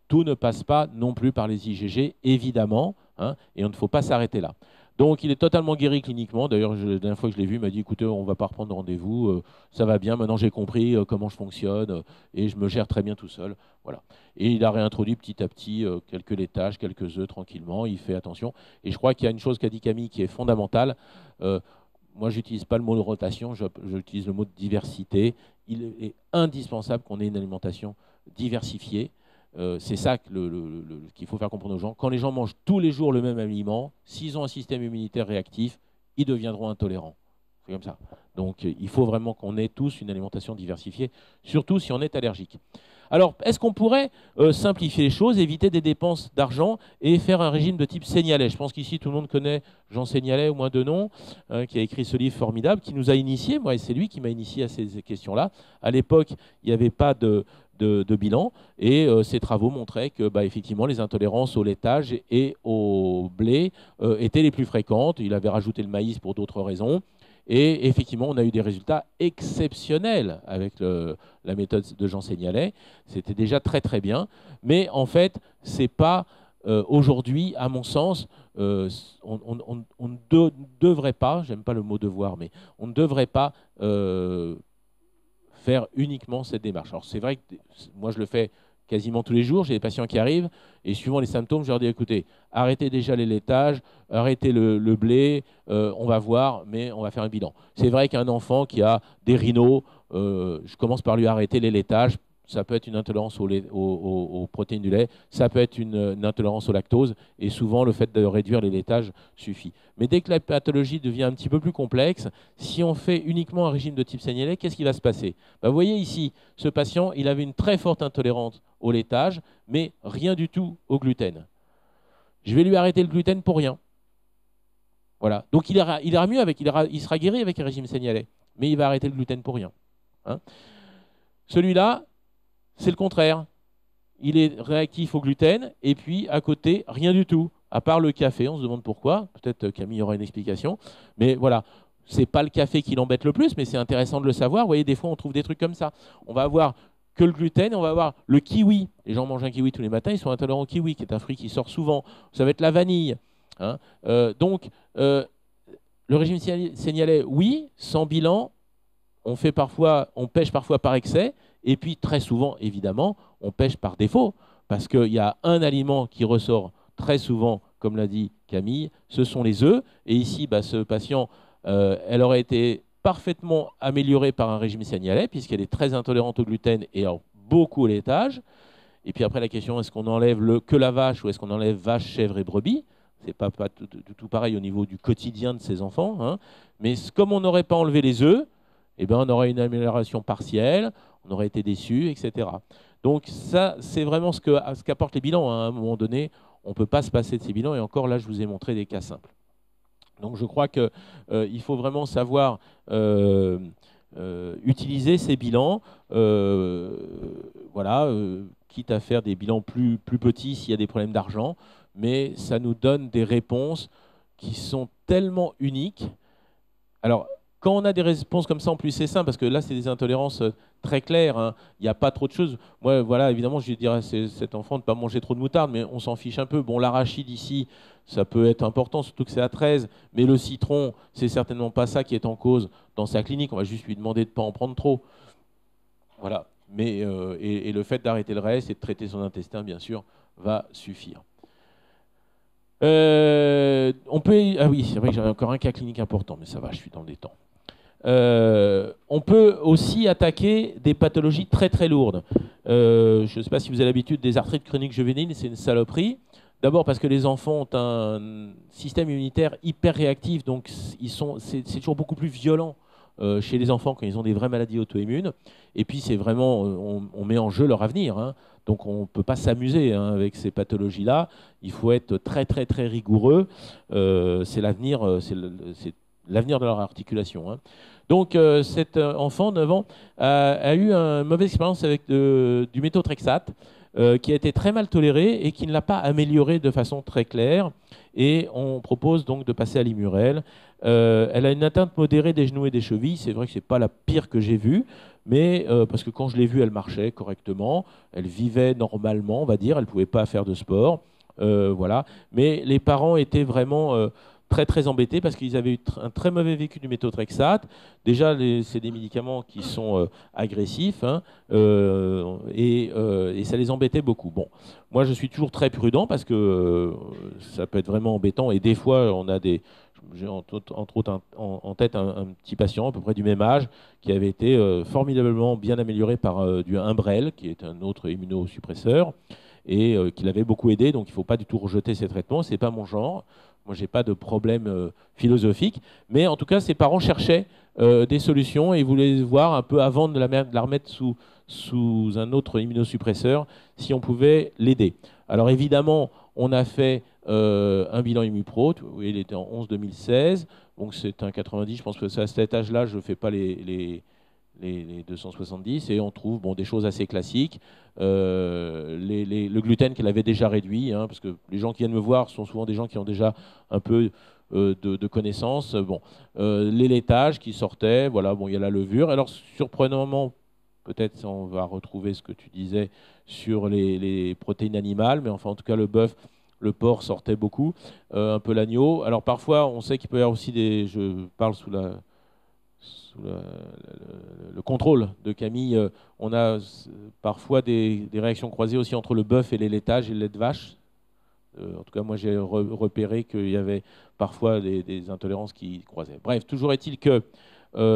tout ne passe pas non plus par les IgG, évidemment, hein, et on ne faut pas s'arrêter là. Donc, il est totalement guéri cliniquement. D'ailleurs, la dernière fois que je l'ai vu, il m'a dit, écoutez, on ne va pas reprendre rendez-vous, ça va bien, maintenant j'ai compris comment je fonctionne, et je me gère très bien tout seul. Voilà. Et il a réintroduit petit à petit quelques laitages, quelques œufs, tranquillement, il fait attention. Et je crois qu'il y a une chose qu'a dit Camille qui est fondamentale. Moi, je n'utilise pas le mot de rotation, j'utilise le mot de diversité. Il est indispensable qu'on ait une alimentation diversifiée. C'est ça qu'il faut faire comprendre aux gens. Quand les gens mangent tous les jours le même aliment, s'ils ont un système immunitaire réactif, ils deviendront intolérants. C'est comme ça. Donc, il faut vraiment qu'on ait tous une alimentation diversifiée, surtout si on est allergique. Alors, est-ce qu'on pourrait simplifier les choses, éviter des dépenses d'argent et faire un régime de type Seignalais? Je pense qu'ici, tout le monde connaît Jean Seignalais, au moins de nom, qui a écrit ce livre formidable, qui nous a initiés, moi, et c'est lui qui m'a initié à ces questions-là. À l'époque, il n'y avait pas de bilan, et ses travaux montraient que effectivement les intolérances au laitage et au blé étaient les plus fréquentes. Il avait rajouté le maïs pour d'autres raisons, et effectivement on a eu des résultats exceptionnels avec la méthode de Jean Seignalais. C'était déjà très très bien, mais en fait c'est pas aujourd'hui, à mon sens, on ne devrait pas, j'aime pas le mot devoir, mais on ne devrait pas faire uniquement cette démarche. Alors c'est vrai que moi je le fais quasiment tous les jours, j'ai des patients qui arrivent et suivant les symptômes, je leur dis écoutez, arrêtez déjà les laitages, arrêtez le blé, on va voir, mais on va faire un bilan. C'est vrai qu'un enfant qui a des rhinos, je commence par lui arrêter les laitages. Ça peut être une intolérance aux protéines du lait, ça peut être une intolérance au lactose, et souvent le fait de réduire les laitages suffit. Mais dès que la pathologie devient un petit peu plus complexe, si on fait uniquement un régime de type Seignalais, qu'est-ce qui va se passer? Vous voyez ici, ce patient, il avait une très forte intolérance au laitage, mais rien du tout au gluten. Je vais lui arrêter le gluten pour rien. Voilà. Donc il ira mieux il sera guéri avec un régime Seignalais, mais il va arrêter le gluten pour rien. Hein. Celui-là, c'est le contraire. Il est réactif au gluten et puis à côté, rien du tout, à part le café. On se demande pourquoi. Peut-être Camille aura une explication. Mais voilà, ce n'est pas le café qui l'embête le plus, mais c'est intéressant de le savoir. Vous voyez, des fois, on trouve des trucs comme ça. On va avoir que le gluten, on va avoir le kiwi. Les gens mangent un kiwi tous les matins, ils sont intolérants au kiwi, qui est un fruit qui sort souvent. Ça va être la vanille. Hein. Donc, le régime Seignalais, oui, sans bilan, on pêche parfois par excès. Et puis, très souvent, évidemment, on pêche par défaut, parce qu'il y a un aliment qui ressort très souvent, comme l'a dit Camille, ce sont les œufs. Et ici, ce patient, elle aurait été parfaitement améliorée par un régime Seignalais, puisqu'elle est très intolérante au gluten et beaucoup au laitage. Et puis après, la question, est-ce qu'on enlève que la vache ou est-ce qu'on enlève vache, chèvre et brebis? Ce n'est pas du tout pareil au niveau du quotidien de ces enfants. Hein. Mais comme on n'aurait pas enlevé les œufs, eh bien, on aurait une amélioration partielle, on aurait été déçu, etc. Donc ça, c'est vraiment ce qu'apportent les bilans. Hein. À un moment donné, on ne peut pas se passer de ces bilans. Et encore là, je vous ai montré des cas simples. Donc je crois qu'il faut vraiment savoir utiliser ces bilans, voilà, quitte à faire des bilans plus petits s'il y a des problèmes d'argent, mais ça nous donne des réponses qui sont tellement uniques. Alors, quand on a des réponses comme ça, en plus, c'est simple, parce que là, c'est des intolérances très claires. Hein. Il n'y a pas trop de choses. Moi, voilà, évidemment, je dirais à cet enfant de ne pas manger trop de moutarde, mais on s'en fiche un peu. Bon, l'arachide ici, ça peut être important, surtout que c'est à 13, mais le citron, c'est certainement pas ça qui est en cause dans sa clinique. On va juste lui demander de ne pas en prendre trop. Voilà. Mais, et le fait d'arrêter le reste et de traiter son intestin, bien sûr, va suffire. On peut... Ah oui, c'est vrai que j'avais encore un cas clinique important, mais ça va, je suis dans les temps. On peut aussi attaquer des pathologies très très lourdes. Je ne sais pas si vous avez l'habitude des arthrites chroniques juvéniles, c'est une saloperie. D'abord parce que les enfants ont un système immunitaire hyper réactif, donc c'est toujours beaucoup plus violent chez les enfants quand ils ont des vraies maladies auto-immunes. Et puis c'est vraiment, on met en jeu leur avenir, hein. Donc on ne peut pas s'amuser, hein, avec ces pathologies-là. Il faut être très très très rigoureux. C'est l'avenir, c'est l'avenir de leur articulation, hein. Donc cet enfant, 9 ans, a eu une mauvaise expérience avec du méthotrexate, qui a été très mal toléré et qui ne l'a pas amélioré de façon très claire. Et on propose donc de passer à l'Imurel. Elle a une atteinte modérée des genoux et des chevilles. C'est vrai que ce n'est pas la pire que j'ai vue, mais parce que quand je l'ai vue, elle marchait correctement, elle vivait normalement, on va dire, elle ne pouvait pas faire de sport. Voilà. Mais les parents étaient vraiment très très embêtés parce qu'ils avaient eu un très mauvais vécu du méthotrexate. Déjà, c'est des médicaments qui sont agressifs, hein, et ça les embêtait beaucoup. Bon, moi je suis toujours très prudent parce que ça peut être vraiment embêtant et des fois on a des... J'ai entre autres en tête un petit patient à peu près du même âge qui avait été formidablement bien amélioré par du Imbrel, qui est un autre immunosuppresseur, et qui l'avait beaucoup aidé. Donc il ne faut pas du tout rejeter ces traitements. Ce n'est pas mon genre. Moi, je n'ai pas de problème philosophique. Mais en tout cas, ses parents cherchaient des solutions et voulaient voir un peu avant de la remettre sous un autre immunosuppresseur si on pouvait l'aider. Alors évidemment, on a fait un bilan ImmuPro. Oui, il était en 11-2016. Donc c'est un 90. Je pense que c'est à cet âge-là, je ne fais pas les 270, et on trouve des choses assez classiques. Le gluten qu'elle avait déjà réduit, hein, parce que les gens qui viennent me voir sont souvent des gens qui ont déjà un peu de connaissances. Bon, les laitages qui sortaient, voilà, bon, il y a la levure. Alors, surprenamment, peut-être on va retrouver ce que tu disais sur les protéines animales, mais enfin, en tout cas, le bœuf, le porc sortait beaucoup, un peu l'agneau. Alors, parfois, on sait qu'il peut y avoir aussi des... Je parle sous le contrôle de Camille, on a parfois des réactions croisées aussi entre le bœuf et les laitages et le lait de vache. En tout cas, moi, j'ai repéré qu'il y avait parfois des intolérances qui croisaient. Bref, toujours est-il que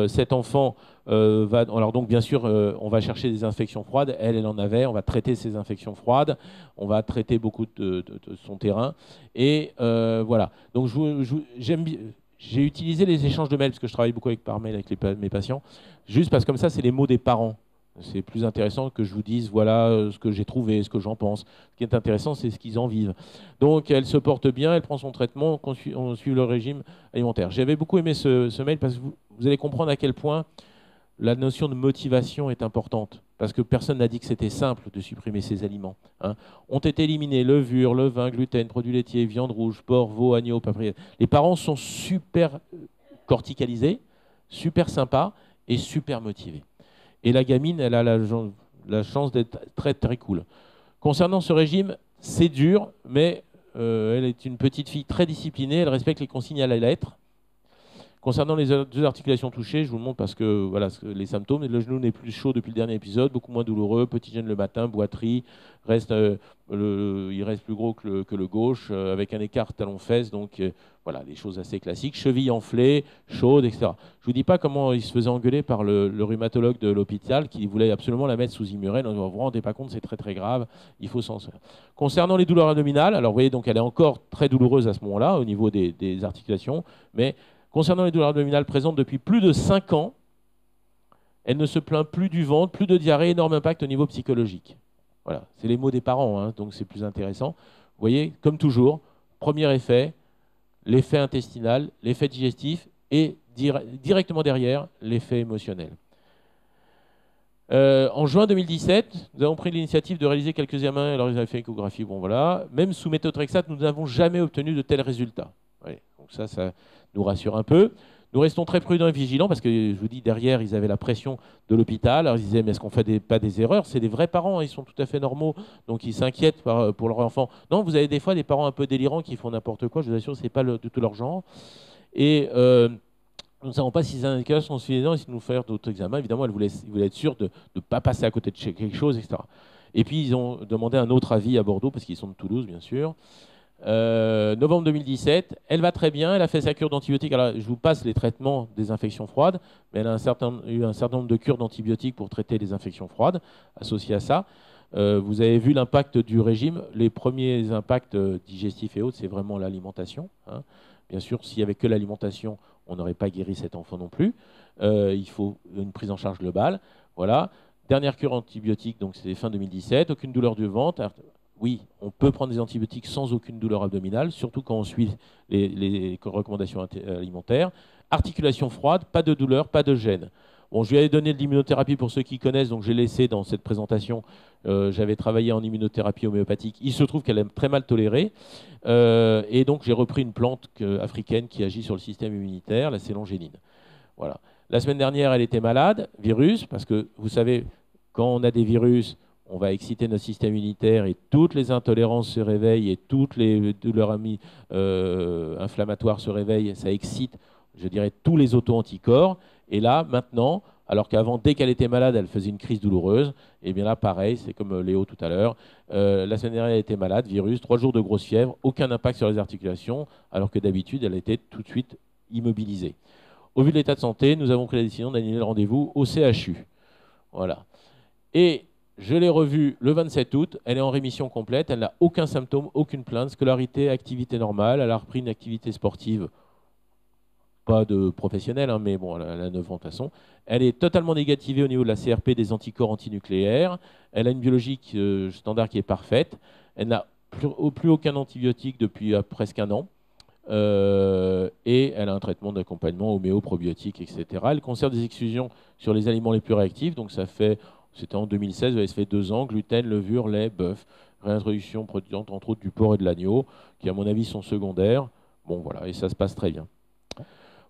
cet enfant va... Alors donc, bien sûr, on va chercher des infections froides. Elle en avait. On va traiter ces infections froides. On va traiter beaucoup de son terrain. Et voilà. Donc, j'aime bien... J'ai utilisé les échanges de mails, parce que je travaille beaucoup par mail avec mes patients, juste parce que comme ça, c'est les mots des parents. C'est plus intéressant que je vous dise, voilà ce que j'ai trouvé, ce que j'en pense. Ce qui est intéressant, c'est ce qu'ils en vivent. Donc, elle se porte bien, elle prend son traitement, on suit le régime alimentaire. J'avais beaucoup aimé ce mail parce que vous allez comprendre à quel point la notion de motivation est importante. Parce que personne n'a dit que c'était simple de supprimer ces aliments, hein. Ont été éliminés levure, levain, gluten, produits laitiers, viande rouge, porc, veau, agneau, paprika. Les parents sont super corticalisés, super sympas et super motivés. Et la gamine, elle a la chance d'être très très cool. Concernant ce régime, c'est dur, mais elle est une petite fille très disciplinée, elle respecte les consignes à la lettre. Concernant les deux articulations touchées, je vous le montre parce que voilà les symptômes. Le genou n'est plus chaud depuis le dernier épisode, beaucoup moins douloureux, petit gêne le matin, boiterie, il reste plus gros que le gauche, avec un écart talon-fesse, donc voilà, des choses assez classiques. Cheville enflée, chaude, etc. Je ne vous dis pas comment il se faisait engueuler par le rhumatologue de l'hôpital qui voulait absolument la mettre sous Immurel. Vous vous rendez pas compte, c'est très très grave, il faut s'en sortir. Concernant les douleurs abdominales, alors vous voyez, donc elle est encore très douloureuse à ce moment-là au niveau des articulations, mais concernant les douleurs abdominales présentes depuis plus de 5 ans, elle ne se plaint plus du ventre, plus de diarrhée, énorme impact au niveau psychologique. Voilà, c'est les mots des parents, hein, donc c'est plus intéressant. Vous voyez, comme toujours, premier effet, l'effet intestinal, l'effet digestif et directement derrière, l'effet émotionnel. En juin 2017, nous avons pris l'initiative de réaliser quelques examens, alors ils avaient fait échographie, bon voilà. Même sous méthotrexate, nous n'avons jamais obtenu de tels résultats. Ouais, donc ça nous rassure un peu. Nous restons très prudents et vigilants parce que, je vous dis, derrière, ils avaient la pression de l'hôpital. Alors, ils disaient, mais est-ce qu'on ne fait pas des erreurs? C'est des vrais parents, ils sont tout à fait normaux, donc ils s'inquiètent pour leur enfant. Non, vous avez des fois des parents un peu délirants qui font n'importe quoi, je vous assure, ce n'est pas du tout leur genre. Et nous ne savons pas si ces indicateurs sont suffisants et si nous faire d'autres examens. Évidemment, ils voulaient être sûrs de ne pas passer à côté de quelque chose, etc. Et puis, ils ont demandé un autre avis à Bordeaux, parce qu'ils sont de Toulouse, bien sûr. Novembre 2017, elle va très bien, elle a fait sa cure d'antibiotiques. Alors, je vous passe les traitements des infections froides, mais elle a eu un certain nombre de cures d'antibiotiques pour traiter les infections froides associées à ça. Vous avez vu l'impact du régime. Les premiers impacts digestifs et autres, c'est vraiment l'alimentation. Hein. Bien sûr, s'il n'y avait que l'alimentation, on n'aurait pas guéri cet enfant non plus. Il faut une prise en charge globale. Voilà. Dernière cure antibiotique, donc c'était fin 2017. Aucune douleur du ventre. Oui, on peut prendre des antibiotiques sans aucune douleur abdominale, surtout quand on suit les recommandations alimentaires. Articulation froide, pas de douleur, pas de gêne. Bon, je lui avais donné de l'immunothérapie pour ceux qui connaissent, donc j'ai laissé dans cette présentation. J'avais travaillé en immunothérapie homéopathique. Il se trouve qu'elle est très mal tolérée. Et donc j'ai repris une plante africaine qui agit sur le système immunitaire, la célangénine. Voilà. La semaine dernière, elle était malade, virus, parce que vous savez, quand on a des virus, on va exciter notre système immunitaire et toutes les intolérances se réveillent et toutes les douleurs inflammatoires se réveillent. Ça excite, je dirais, tous les auto-anticorps. Et là, maintenant, alors qu'avant, dès qu'elle était malade, elle faisait une crise douloureuse, et bien là, pareil, c'est comme Léo tout à l'heure. La semaine dernière, elle était malade, virus, 3 jours de grosse fièvre, aucun impact sur les articulations, alors que d'habitude, elle était tout de suite immobilisée. Au vu de l'état de santé, nous avons pris la décision d'annuler le rendez-vous au CHU. Voilà. Et je l'ai revue le 27 août, elle est en rémission complète, elle n'a aucun symptôme, aucune plainte, scolarité, activité normale, elle a repris une activité sportive, pas de professionnelle, hein, mais bon, elle a 9 ans de toute façon. Elle est totalement négativée au niveau de la CRP des anticorps antinucléaires, elle a une biologique standard qui est parfaite, elle n'a plus aucun antibiotique depuis presque un an. Et elle a un traitement d'accompagnement homéo-probiotique, etc. Elle conserve des exclusions sur les aliments les plus réactifs, donc ça fait, c'était en 2016, ça fait 2 ans, gluten, levure, lait, bœuf, réintroduction produisante entre autres du porc et de l'agneau, qui à mon avis sont secondaires. Bon voilà, et ça se passe très bien.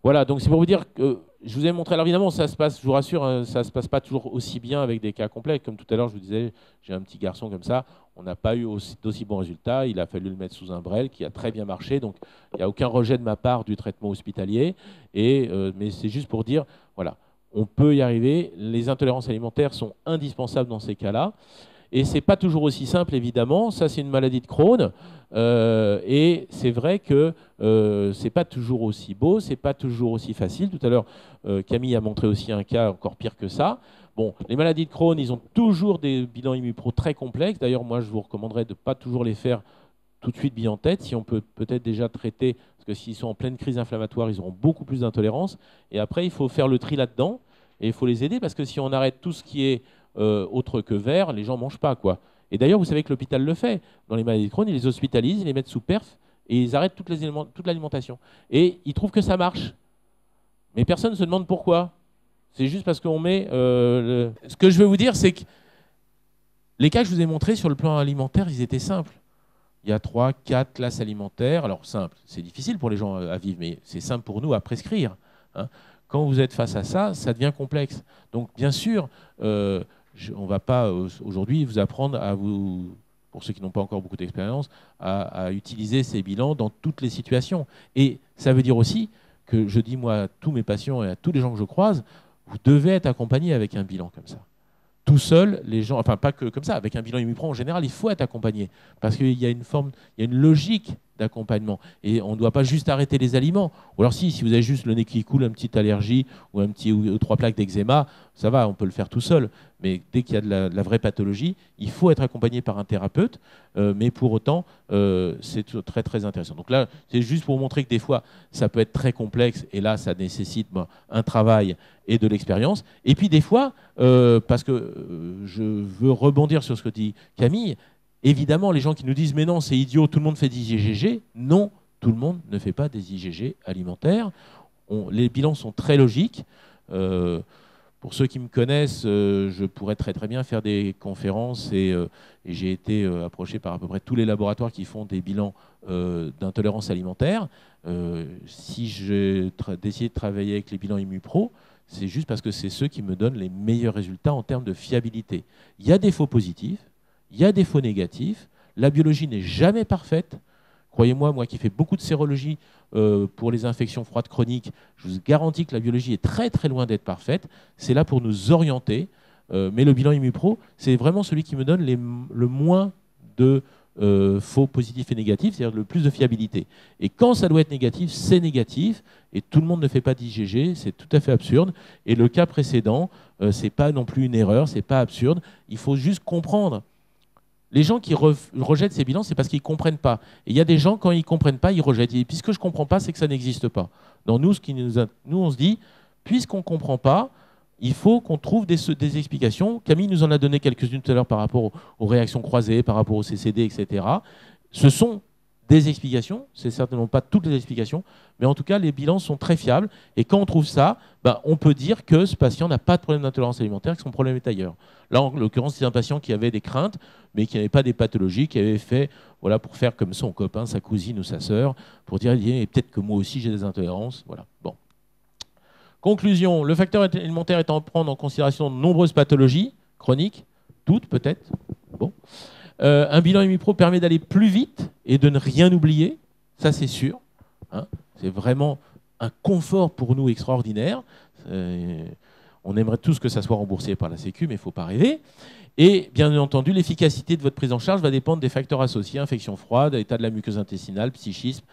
Voilà, donc c'est pour vous dire que je vous ai montré, alors évidemment, ça se passe, je vous rassure, hein, ça ne se passe pas toujours aussi bien avec des cas complexes. Comme tout à l'heure, je vous disais, j'ai un petit garçon comme ça, on n'a pas eu d'aussi bons résultats. Il a fallu le mettre sous un brel qui a très bien marché. Donc, il n'y a aucun rejet de ma part du traitement hospitalier. Mais c'est juste pour dire, voilà, on peut y arriver. Les intolérances alimentaires sont indispensables dans ces cas-là. Et ce n'est pas toujours aussi simple, évidemment. Ça, c'est une maladie de Crohn. Et c'est vrai que ce n'est pas toujours aussi beau, ce n'est pas toujours aussi facile. Tout à l'heure, Camille a montré aussi un cas encore pire que ça. Bon, les maladies de Crohn, ils ont toujours des bilans ImmuPro très complexes. D'ailleurs, moi, je vous recommanderais de ne pas toujours les faire tout de suite bien en tête. Si on peut peut-être déjà traiter, parce que s'ils sont en pleine crise inflammatoire, ils auront beaucoup plus d'intolérance. Et après, il faut faire le tri là-dedans. Et il faut les aider, parce que si on arrête tout ce qui est autre que vert, les gens ne mangent pas, quoi. Et d'ailleurs, vous savez que l'hôpital le fait. Dans les maladies de Crohn, ils les hospitalisent, ils les mettent sous perf et ils arrêtent toute l'alimentation. Et ils trouvent que ça marche. Mais personne ne se demande pourquoi. C'est juste parce qu'on met... Ce que je veux vous dire, c'est que les cas que je vous ai montrés sur le plan alimentaire, ils étaient simples. Il y a 3, 4 classes alimentaires. Alors, simple, c'est difficile pour les gens à vivre, mais c'est simple pour nous à prescrire. Hein. Quand vous êtes face à ça, ça devient complexe. Donc, bien sûr... on ne va pas aujourd'hui vous apprendre à vous, pour ceux qui n'ont pas encore beaucoup d'expérience, à utiliser ces bilans dans toutes les situations. Et ça veut dire aussi que je dis moi à tous mes patients et à tous les gens que je croise, vous devez être accompagné avec un bilan comme ça. Tout seul, les gens, enfin pas que comme ça, avec un bilan ImmuPro en général, il faut être accompagné parce qu'il y a une forme, il y a une logique d'accompagnement et on ne doit pas juste arrêter les aliments. Ou alors si vous avez juste le nez qui coule, une petite allergie ou 3 plaques d'eczéma, ça va, on peut le faire tout seul. Mais dès qu'il y a de la vraie pathologie, il faut être accompagné par un thérapeute. Mais pour autant, c'est très très intéressant. Donc là, c'est juste pour vous montrer que des fois, ça peut être très complexe et là, ça nécessite un travail et de l'expérience. Et puis des fois, parce que je veux rebondir sur ce que dit Camille, évidemment, les gens qui nous disent « mais non, c'est idiot, tout le monde fait des IgG ». Non, tout le monde ne fait pas des IgG alimentaires. Les bilans sont très logiques. Pour ceux qui me connaissent, je pourrais très très bien faire des conférences et j'ai été approché par à peu près tous les laboratoires qui font des bilans d'intolérance alimentaire. Si j'ai décidé de travailler avec les bilans ImmuPro, c'est juste parce que c'est ceux qui me donnent les meilleurs résultats en termes de fiabilité. Il y a des faux positifs, il y a des faux négatifs, la biologie n'est jamais parfaite. Croyez-moi, moi qui fais beaucoup de sérologie pour les infections froides chroniques, je vous garantis que la biologie est très très loin d'être parfaite. C'est là pour nous orienter. Mais le bilan ImmuPro, c'est vraiment celui qui me donne le moins de faux positif et négatif, c'est-à-dire le plus de fiabilité. Et quand ça doit être négatif, c'est négatif, et tout le monde ne fait pas d'IgG, c'est tout à fait absurde. Et le cas précédent, c'est pas non plus une erreur, c'est pas absurde. Il faut juste comprendre. Les gens qui rejettent ces bilans, c'est parce qu'ils ne comprennent pas. Et il y a des gens, quand ils ne comprennent pas, ils rejettent. Et puisque je ne comprends pas, c'est que ça n'existe pas. Donc nous, nous, on se dit, puisqu'on ne comprend pas, il faut qu'on trouve des explications. Camille nous en a donné quelques-unes tout à l'heure par rapport aux réactions croisées, par rapport au CCD, etc. Ce sont des explications, c'est certainement pas toutes les explications, mais en tout cas, les bilans sont très fiables. Et quand on trouve ça, on peut dire que ce patient n'a pas de problème d'intolérance alimentaire, que son problème est ailleurs. Là, en l'occurrence, c'est un patient qui avait des craintes, mais qui n'avait pas des pathologies, qui avait fait, voilà, pour faire comme son copain, sa cousine ou sa sœur, pour dire, peut-être que moi aussi j'ai des intolérances. Voilà. Bon. Conclusion, le facteur alimentaire est à prendre en considération de nombreuses pathologies chroniques, toutes peut-être. Bon. Un bilan IMIPRO permet d'aller plus vite et de ne rien oublier, ça c'est sûr. Hein. C'est vraiment un confort pour nous extraordinaire. On aimerait tous que ça soit remboursé par la Sécu, mais il ne faut pas rêver. Et bien entendu, l'efficacité de votre prise en charge va dépendre des facteurs associés, infection froide, état de la muqueuse intestinale, psychisme,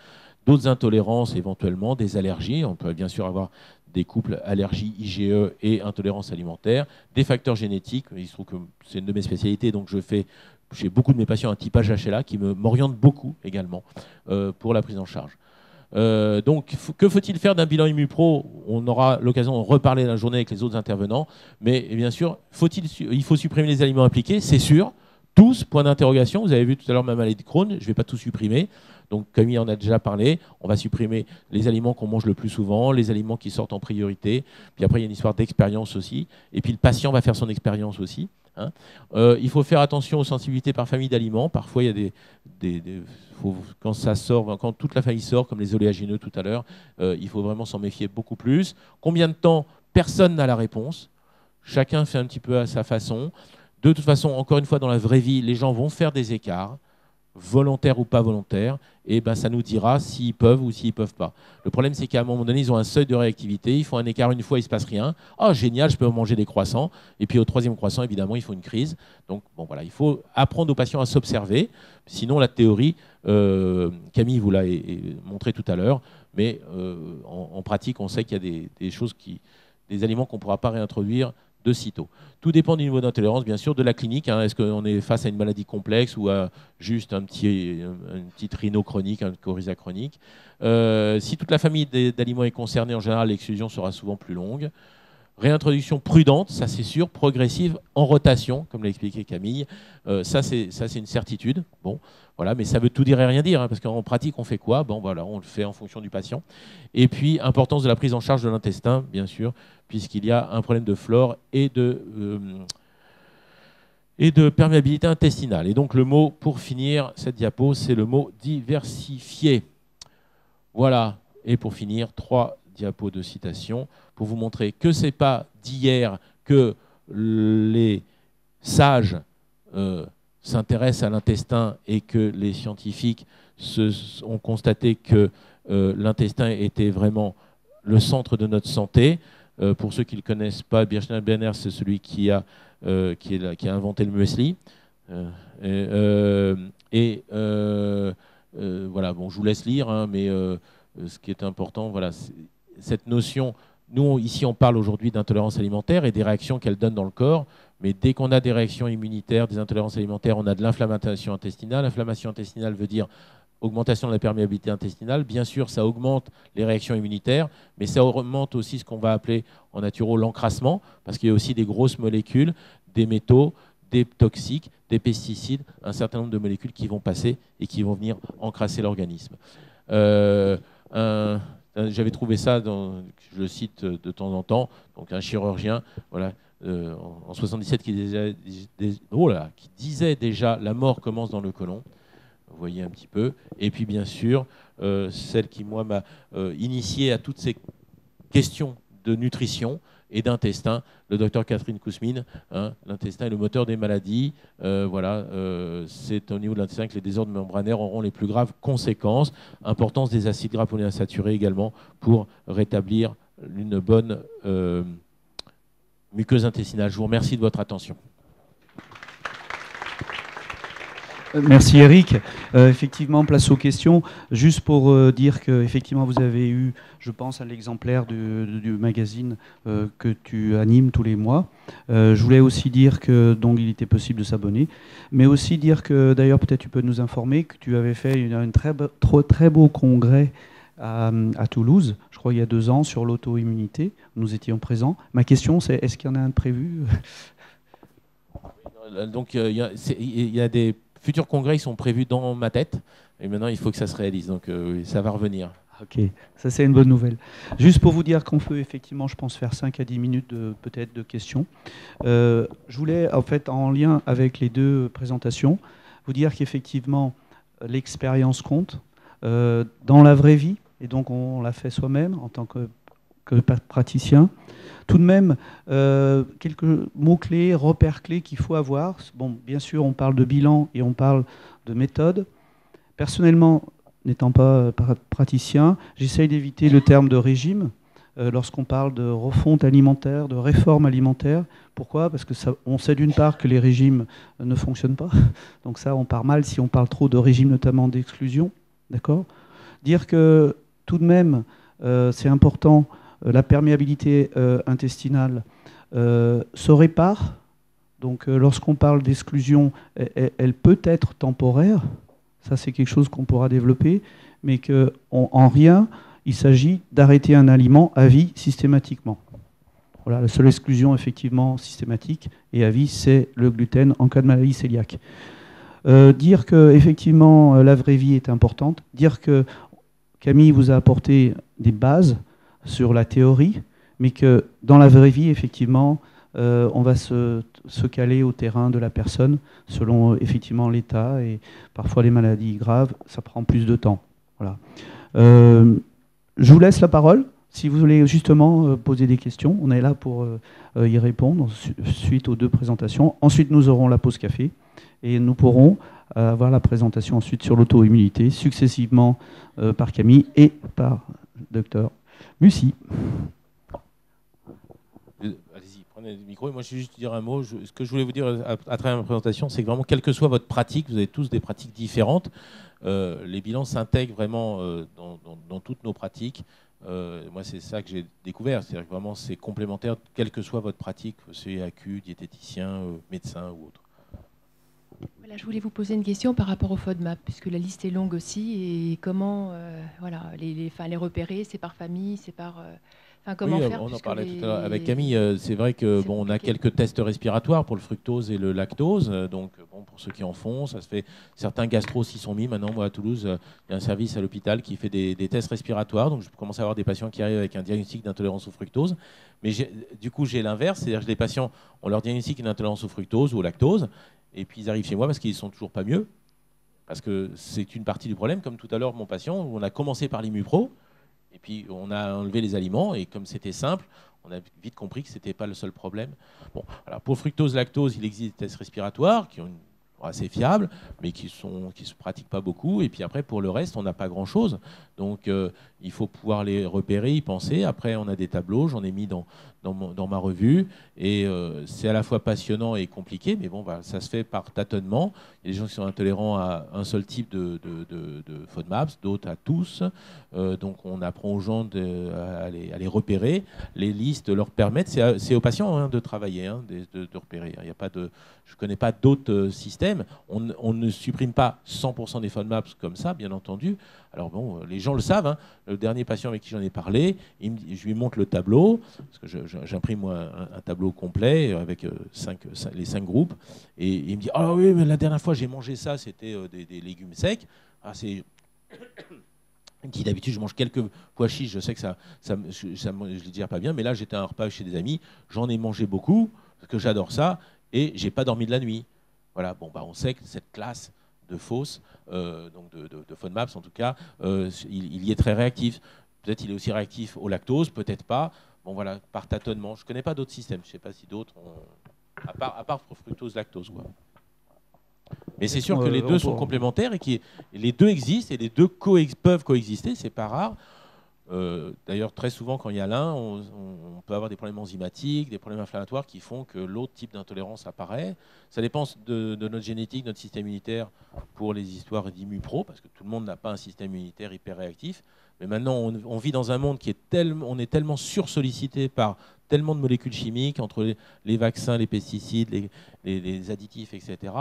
d'autres intolérances éventuellement, des allergies. On peut bien sûr avoir des couples allergie, IgE et intolérance alimentaire, des facteurs génétiques. Il se trouve que c'est une de mes spécialités, donc je fais chez beaucoup de mes patients un typage HLA qui m'oriente beaucoup également pour la prise en charge. Donc, que faut-il faire d'un bilan IMUPRO? On aura l'occasion de reparler la journée avec les autres intervenants. Mais bien sûr, il faut supprimer les aliments impliqués, c'est sûr. Tous, point d'interrogation. Vous avez vu tout à l'heure ma maladie de Crohn, je ne vais pas tout supprimer. Donc, comme il en a déjà parlé, on va supprimer les aliments qu'on mange le plus souvent, les aliments qui sortent en priorité. Puis après, il y a une histoire d'expérience aussi. Et puis, le patient va faire son expérience aussi. Hein. Il faut faire attention aux sensibilités par famille d'aliments. Parfois, il y a quand ça sort, quand toute la famille sort, comme les oléagineux tout à l'heure, il faut vraiment s'en méfier beaucoup plus. Combien de temps? Personne n'a la réponse. Chacun fait un petit peu à sa façon. De toute façon, encore une fois, dans la vraie vie, les gens vont faire des écarts, volontaires ou pas volontaires, et ça nous dira s'ils peuvent ou s'ils ne peuvent pas. Le problème, c'est qu'à un moment donné, ils ont un seuil de réactivité, ils font un écart une fois, il ne se passe rien. Oh, génial, je peux manger des croissants. Et puis au troisième croissant, évidemment, il faut une crise. Donc bon, voilà, il faut apprendre aux patients à s'observer. Sinon, la théorie, Camille vous l'a montré tout à l'heure, mais en pratique, on sait qu'il y a des aliments qu'on ne pourra pas réintroduire de sitôt. Tout dépend du niveau d'intolérance, bien sûr, de la clinique. Hein. Est-ce qu'on est face à une maladie complexe ou à juste une petite rhino chronique, un coryza chronique. Si toute la famille d'aliments est concernée, en général, l'exclusion sera souvent plus longue. Réintroduction prudente, ça c'est sûr, progressive, en rotation, comme l'a expliqué Camille. Ça c'est une certitude. Bon, voilà, mais ça veut tout dire et rien dire, hein, parce qu'en pratique, on fait quoi? Bon, voilà, on le fait en fonction du patient. Et puis, importance de la prise en charge de l'intestin, bien sûr, puisqu'il y a un problème de flore et de perméabilité intestinale. Et donc, le mot, pour finir cette diapo, c'est le mot diversifié. Voilà, et pour finir, 3 diapos de citation pour vous montrer que ce n'est pas d'hier que les sages s'intéressent à l'intestin et que les scientifiques ont constaté que l'intestin était vraiment le centre de notre santé. Pour ceux qui ne le connaissent pas, Birchner Benner, c'est celui qui a inventé le muesli. Voilà, bon, je vous laisse lire, hein, mais ce qui est important, voilà, cette notion, nous ici on parle aujourd'hui d'intolérance alimentaire et des réactions qu'elle donne dans le corps, mais dès qu'on a des réactions immunitaires, des intolérances alimentaires, on a de l'inflammation intestinale. L'inflammation intestinale veut dire augmentation de la perméabilité intestinale. Bien sûr, ça augmente les réactions immunitaires, mais ça augmente aussi ce qu'on va appeler en naturo l'encrassement, parce qu'il y a aussi des grosses molécules, des métaux, des toxiques, des pesticides, un certain nombre de molécules qui vont passer et qui vont venir encrasser l'organisme. J'avais trouvé ça, je le cite de temps en temps, donc un chirurgien, voilà, en 77 qui disait déjà la mort commence dans le côlon. Vous voyez un petit peu. Et puis bien sûr, celle qui moi m'a initié à toutes ces questions de nutrition et d'intestin, le docteur Catherine Kousmine. Hein, l'intestin est le moteur des maladies. Voilà, c'est au niveau de l'intestin que les désordres membranaires auront les plus graves conséquences. Importance des acides gras polyinsaturés également pour rétablir une bonne muqueuse intestinale. Je vous remercie de votre attention. Merci Eric. Effectivement, place aux questions. Juste pour dire que effectivement, vous avez eu, je pense, à l'exemplaire du magazine que tu animes tous les mois. Je voulais aussi dire que donc il était possible de s'abonner, mais aussi dire que d'ailleurs peut-être tu peux nous informer que tu avais fait un très beau congrès à Toulouse, je crois il y a 2 ans, sur l'auto-immunité. Nous étions présents. Ma question, c'est est-ce qu'il y en a un de prévu? Donc il y a des futurs congrès qui sont prévus dans ma tête, et maintenant il faut que ça se réalise, donc oui, ça va revenir. Ok, ça c'est une bonne nouvelle. Juste pour vous dire qu'on peut effectivement, je pense, faire 5 à 10 minutes peut-être de questions. Je voulais, en fait, en lien avec les 2 présentations, vous dire qu'effectivement, l'expérience compte dans la vraie vie, et donc on l'a fait soi-même en tant que praticien. Tout de même, quelques mots-clés, repères-clés qu'il faut avoir. Bon, bien sûr, on parle de bilan et on parle de méthode. Personnellement, n'étant pas praticien, j'essaye d'éviter le terme de régime lorsqu'on parle de refonte alimentaire, de réforme alimentaire. Pourquoi? Parce que on sait d'une part que les régimes ne fonctionnent pas. Donc ça, on part mal si on parle trop de régime, notamment d'exclusion. D'accord? Dire que tout de même, c'est important, la perméabilité intestinale se répare. Donc lorsqu'on parle d'exclusion, elle peut être temporaire. Ça, c'est quelque chose qu'on pourra développer, mais qu'en rien, il s'agit d'arrêter un aliment à vie systématiquement. Voilà, la seule exclusion, effectivement, systématique et à vie, c'est le gluten en cas de maladie cœliaque. Dire que, effectivement, la vraie vie est importante. Dire que Camille vous a apporté des bases sur la théorie, mais que dans la vraie vie, effectivement, on va se caler au terrain de la personne selon effectivement l'état, et parfois les maladies graves, ça prend plus de temps. Voilà. Je vous laisse la parole. Si vous voulez justement poser des questions, on est là pour y répondre suite aux 2 présentations. Ensuite, nous aurons la pause café et nous pourrons avoir la présentation ensuite sur l'auto-immunité, successivement par Camille et par Dr Mussy. Allez-y, prenez le micro. Et moi, je vais juste dire un mot. Ce que je voulais vous dire à travers ma présentation, c'est que vraiment, quelle que soit votre pratique, vous avez tous des pratiques différentes. Les bilans s'intègrent vraiment dans toutes nos pratiques. Moi, c'est ça que j'ai découvert. C'est-à-dire que vraiment, c'est complémentaire, quelle que soit votre pratique, c'est AQ, diététicien, médecin ou autre. Voilà, je voulais vous poser une question par rapport au FODMAP, puisque la liste est longue aussi, et comment voilà, les repérer, c'est par famille, c'est par... comment faire, on en parlait tout à l'heure avec Camille. C'est vrai que on a quelques tests respiratoires pour le fructose et le lactose. Donc, bon, pour ceux qui en font, ça se fait. Certains gastro s'y sont mis. Maintenant, moi, à Toulouse, il y a un service à l'hôpital qui fait des tests respiratoires. Donc, je commence à avoir des patients qui arrivent avec un diagnostic d'intolérance au fructose. Mais du coup, j'ai l'inverse. C'est-à-dire que les patients, on leur diagnostique une intolérance au fructose ou au lactose. Et puis, ils arrivent chez moi parce qu'ils ne sont toujours pas mieux. Parce que c'est une partie du problème. Comme tout à l'heure, mon patient, on a commencé par l'Immupro. Et puis, on a enlevé les aliments, et comme c'était simple, on a vite compris que ce n'était pas le seul problème. Bon, alors pour fructose, lactose, il existe des tests respiratoires qui sont assez fiables, mais qui ne se pratiquent pas beaucoup. Et puis après, pour le reste, on n'a pas grand-chose. Donc, il faut pouvoir les repérer, y penser. Après, on a des tableaux, j'en ai mis dans ma revue. Et c'est à la fois passionnant et compliqué, mais bon, bah, ça se fait par tâtonnement. Il y a des gens qui sont intolérants à un seul type de FODMAPs, d'autres à tous. Donc, on apprend aux gens à les repérer. Les listes leur permettent, c'est aux patients de travailler, de repérer. Il y a pas de, je ne connais pas d'autres systèmes. On ne supprime pas 100% des FODMAPs comme ça, bien entendu. Alors bon, les gens le savent. Le dernier patient avec qui j'en ai parlé, je lui montre le tableau, parce que j'imprime moi un tableau complet avec les 5 groupes, et il me dit « Ah oui, mais la dernière fois j'ai mangé ça, c'était des légumes secs. » Il me dit d'habitude je mange quelques pois chiches, je sais que je ne les digère pas bien, mais là j'étais à un repas chez des amis, j'en ai mangé beaucoup, parce que j'adore ça, et j'ai pas dormi de la nuit. Voilà, bon, bah, on sait que cette classe de fausses, donc de FODMAPs en tout cas, il y est très réactif. Peut-être il est aussi réactif au lactose, peut-être pas. Bon voilà, par tâtonnement. Je ne connais pas d'autres systèmes. Je ne sais pas si d'autres ont... À part pour fructose, lactose, quoi. Mais c'est sûr que les deux sont complémentaires et que les deux existent et les deux peuvent coexister, c'est pas rare. D'ailleurs, très souvent, quand il y a l'un, on peut avoir des problèmes enzymatiques, des problèmes inflammatoires qui font que l'autre type d'intolérance apparaît. Ça dépend de notre génétique, notre système immunitaire pour les histoires d'immu-pro, parce que tout le monde n'a pas un système immunitaire hyper réactif. Mais maintenant, on vit dans un monde qui est on est tellement sursollicité par tellement de molécules chimiques, entre les vaccins, les pesticides, les additifs, etc.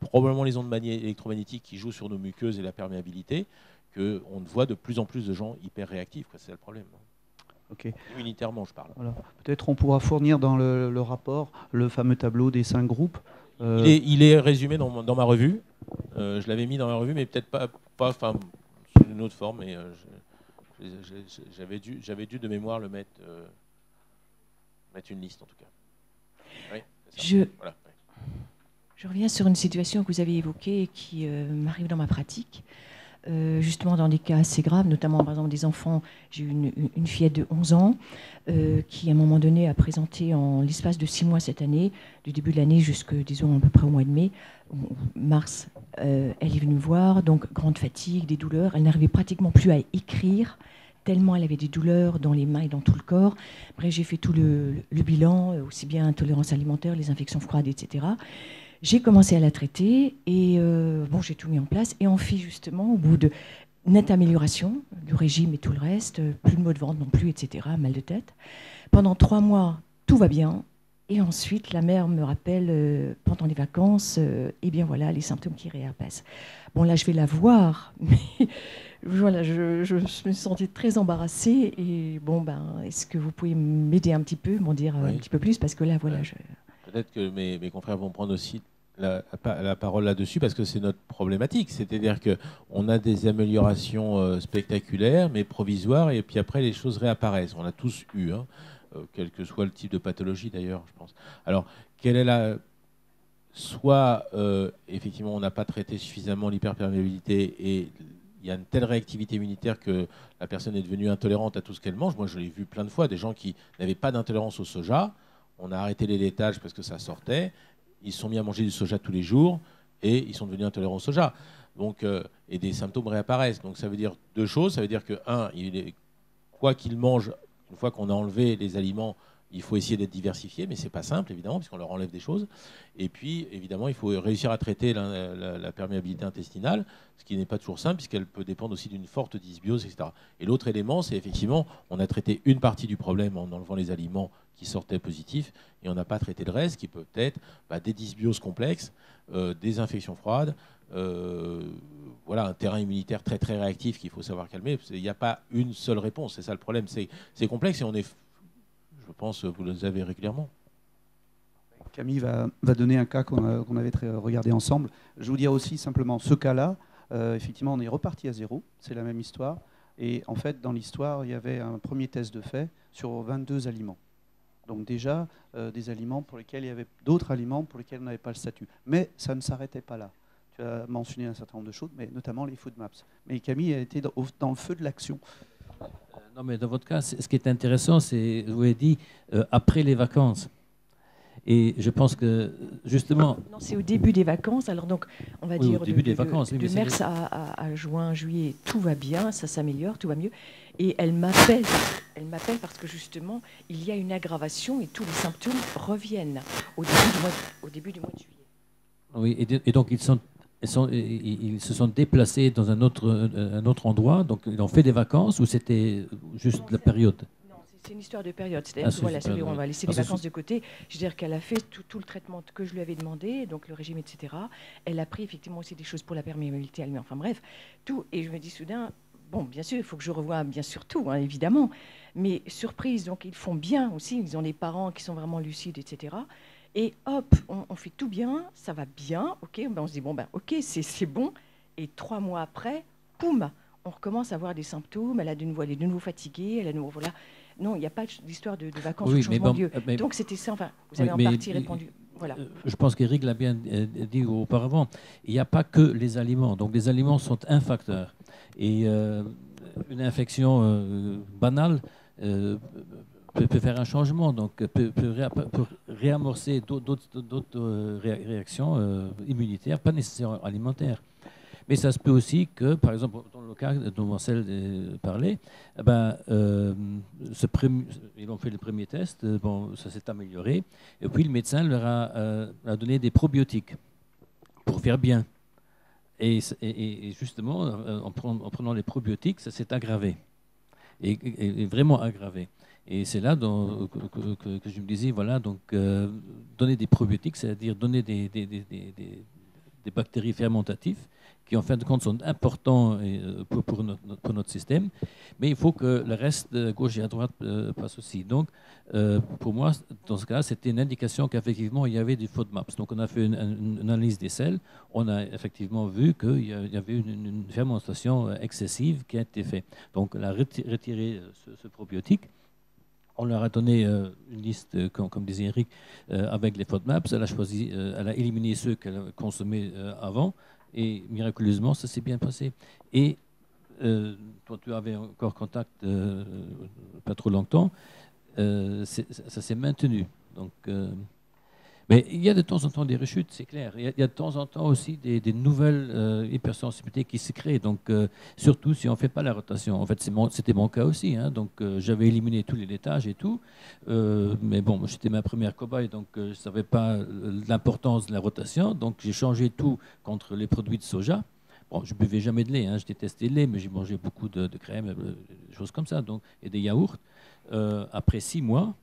Probablement les ondes électromagnétiques qui jouent sur nos muqueuses et la perméabilité, qu'on voit de plus en plus de gens hyper réactifs. C'est le problème. Okay. Immunitairement, je parle. Voilà. Peut-être on pourra fournir dans le rapport le fameux tableau des 5 groupes. Il est résumé dans ma revue. Je l'avais mis dans ma revue, mais peut-être pas sous une autre forme. Mais j'avais dû de mémoire le mettre une liste en tout cas. Oui, voilà. Je reviens sur une situation que vous avez évoquée et qui m'arrive dans ma pratique. Justement dans des cas assez graves, notamment par exemple des enfants. J'ai eu une fillette de 11 ans qui à un moment donné a présenté en l'espace de 6 mois cette année, du début de l'année jusqu'à disons à peu près au mois de mai, mars, elle est venue me voir, donc grande fatigue, des douleurs, elle n'arrivait pratiquement plus à écrire, tellement elle avait des douleurs dans les mains et dans tout le corps. Bref, j'ai fait tout le bilan, aussi bien intolérance alimentaire, les infections froides, etc. J'ai commencé à la traiter et j'ai tout mis en place. Et on fit justement, au bout de nette amélioration du régime et tout le reste, plus de maux de ventre non plus, etc., mal de tête. Pendant 3 mois, tout va bien. Et ensuite, la mère me rappelle, pendant les vacances, eh bien voilà, les symptômes qui réapparaissent. Bon, là, je vais la voir, mais voilà, je me suis sentie très embarrassée. Et bon, est-ce que vous pouvez m'aider un petit peu, m'en dire un petit peu plus? Parce que là, voilà, Peut-être que mes confrères vont prendre aussi la parole là-dessus, parce que c'est notre problématique. C'est-à-dire qu'on a des améliorations spectaculaires, mais provisoires, et puis après, les choses réapparaissent. On a tous eu, quel que soit le type de pathologie d'ailleurs, je pense. Alors, quelle est soit, effectivement, on n'a pas traité suffisamment l'hyperperméabilité, et il y a une telle réactivité immunitaire que la personne est devenue intolérante à tout ce qu'elle mange. Moi, je l'ai vu plein de fois, des gens qui n'avaient pas d'intolérance au soja. On a arrêté les laitages parce que ça sortait. Ils se sont mis à manger du soja tous les jours et ils sont devenus intolérants au soja. Donc, et des symptômes réapparaissent. Donc ça veut dire 2 choses. Ça veut dire que, quoi qu'ils mangent, une fois qu'on a enlevé les aliments, il faut essayer d'être diversifié, mais ce n'est pas simple, évidemment, puisqu'on leur enlève des choses. Et puis, évidemment, il faut réussir à traiter la perméabilité intestinale, ce qui n'est pas toujours simple, puisqu'elle peut dépendre aussi d'une forte dysbiose, etc. Et l'autre élément, c'est effectivement, on a traité une partie du problème en enlevant les aliments qui sortaient positifs, et on n'a pas traité le reste, qui peut être des dysbioses complexes, des infections froides, voilà, un terrain immunitaire très très réactif qu'il faut savoir calmer. Il n'y a pas une seule réponse, c'est ça le problème. C'est complexe et je pense que vous le avez régulièrement. Camille va donner un cas qu'on avait regardé ensemble. Je vous dire aussi simplement, ce cas-là, effectivement, on est reparti à 0, c'est la même histoire. Et en fait, dans l'histoire, il y avait un premier test de fait sur 22 aliments. Donc déjà, des aliments pour lesquels il y avait d'autres aliments pour lesquels on n'avait pas le statut. Mais ça ne s'arrêtait pas là. Tu as mentionné un certain nombre de choses, mais notamment les food maps. Mais Camille a été dans le feu de l'action. Non, mais dans votre cas, ce qui est intéressant, c'est, vous avez dit, après les vacances. Et je pense que, justement... Non, c'est au début des vacances. Alors donc, on va dire au début des vacances. De mars à juin, juillet, tout va bien, ça s'améliore, tout va mieux. Et elle m'appelle parce que, justement, il y a une aggravation et tous les symptômes reviennent au début du mois de juillet. Oui, et donc ils se sont déplacés dans un autre endroit, donc ils ont fait des vacances ou c'était juste la période? Non, c'est une histoire de période. C'est-à-dire que voilà, on va laisser les vacances de côté. Je veux dire qu'elle a fait tout le traitement que je lui avais demandé, donc le régime, etc. Elle a pris effectivement aussi des choses pour la perméabilité, enfin bref, tout. Et je me dis soudain, bon, bien sûr, il faut que je revoie bien sûr tout, hein, évidemment. Mais surprise, donc ils font bien aussi, ils ont des parents qui sont vraiment lucides, etc. Et hop, on fait tout bien, ça va bien, ok, on se dit, ok, c'est bon. Et 3 mois après, poum, on recommence à avoir des symptômes, elle est de nouveau fatiguée, elle est de nouveau, voilà. Non, il n'y a pas d'histoire de vacances ou de changement de lieu. Donc c'était ça, enfin, vous avez en partie répondu. Voilà. Je pense qu'Éric l'a bien dit auparavant, il n'y a pas que les aliments. Donc les aliments sont un facteur. Et une infection banale peut faire un changement, donc peut réamorcer d'autres réactions immunitaires, pas nécessairement alimentaires. Mais ça se peut aussi que, par exemple, dans le cas dont Marcel parlait, ils ont fait le premier test, bon, ça s'est amélioré, et puis le médecin leur a donné des probiotiques pour faire bien. Et justement, en prenant les probiotiques, ça s'est aggravé, et vraiment aggravé. Et c'est là que je me disais, voilà, donc donner des probiotiques, c'est-à-dire donner des bactéries fermentatives qui, en fin de compte, sont importants pour notre système. Mais il faut que le reste, gauche et à droite, passe aussi. Donc, pour moi, dans ce cas, c'était une indication qu'effectivement, il y avait des FODMAPs. Donc, on a fait une analyse des selles. On a effectivement vu qu'il y avait une fermentation excessive qui a été faite. Donc, on a retiré ce probiotique. On leur a donné une liste, comme disait Eric, avec les FODMAPs. Elle a choisi, elle a éliminé ceux qu'elle consommait avant, et miraculeusement, ça s'est bien passé. Et toi, tu avais encore contact pas trop longtemps, ça s'est maintenu. Donc, mais il y a de temps en temps des rechutes, c'est clair. Il y a de temps en temps aussi des nouvelles hypersensibilités qui se créent. Donc, surtout si on ne fait pas la rotation. En fait, c'était mon cas aussi. Hein. Donc, j'avais éliminé tous les laitages et tout. Mais bon, j'étais ma première cobaye, donc je ne savais pas l'importance de la rotation. Donc, j'ai changé tout contre les produits de soja. Bon, je ne buvais jamais de lait. Hein. Je détestais le lait, mais j'ai mangé beaucoup de crème, des choses comme ça, donc, et des yaourts. Après 6 mois,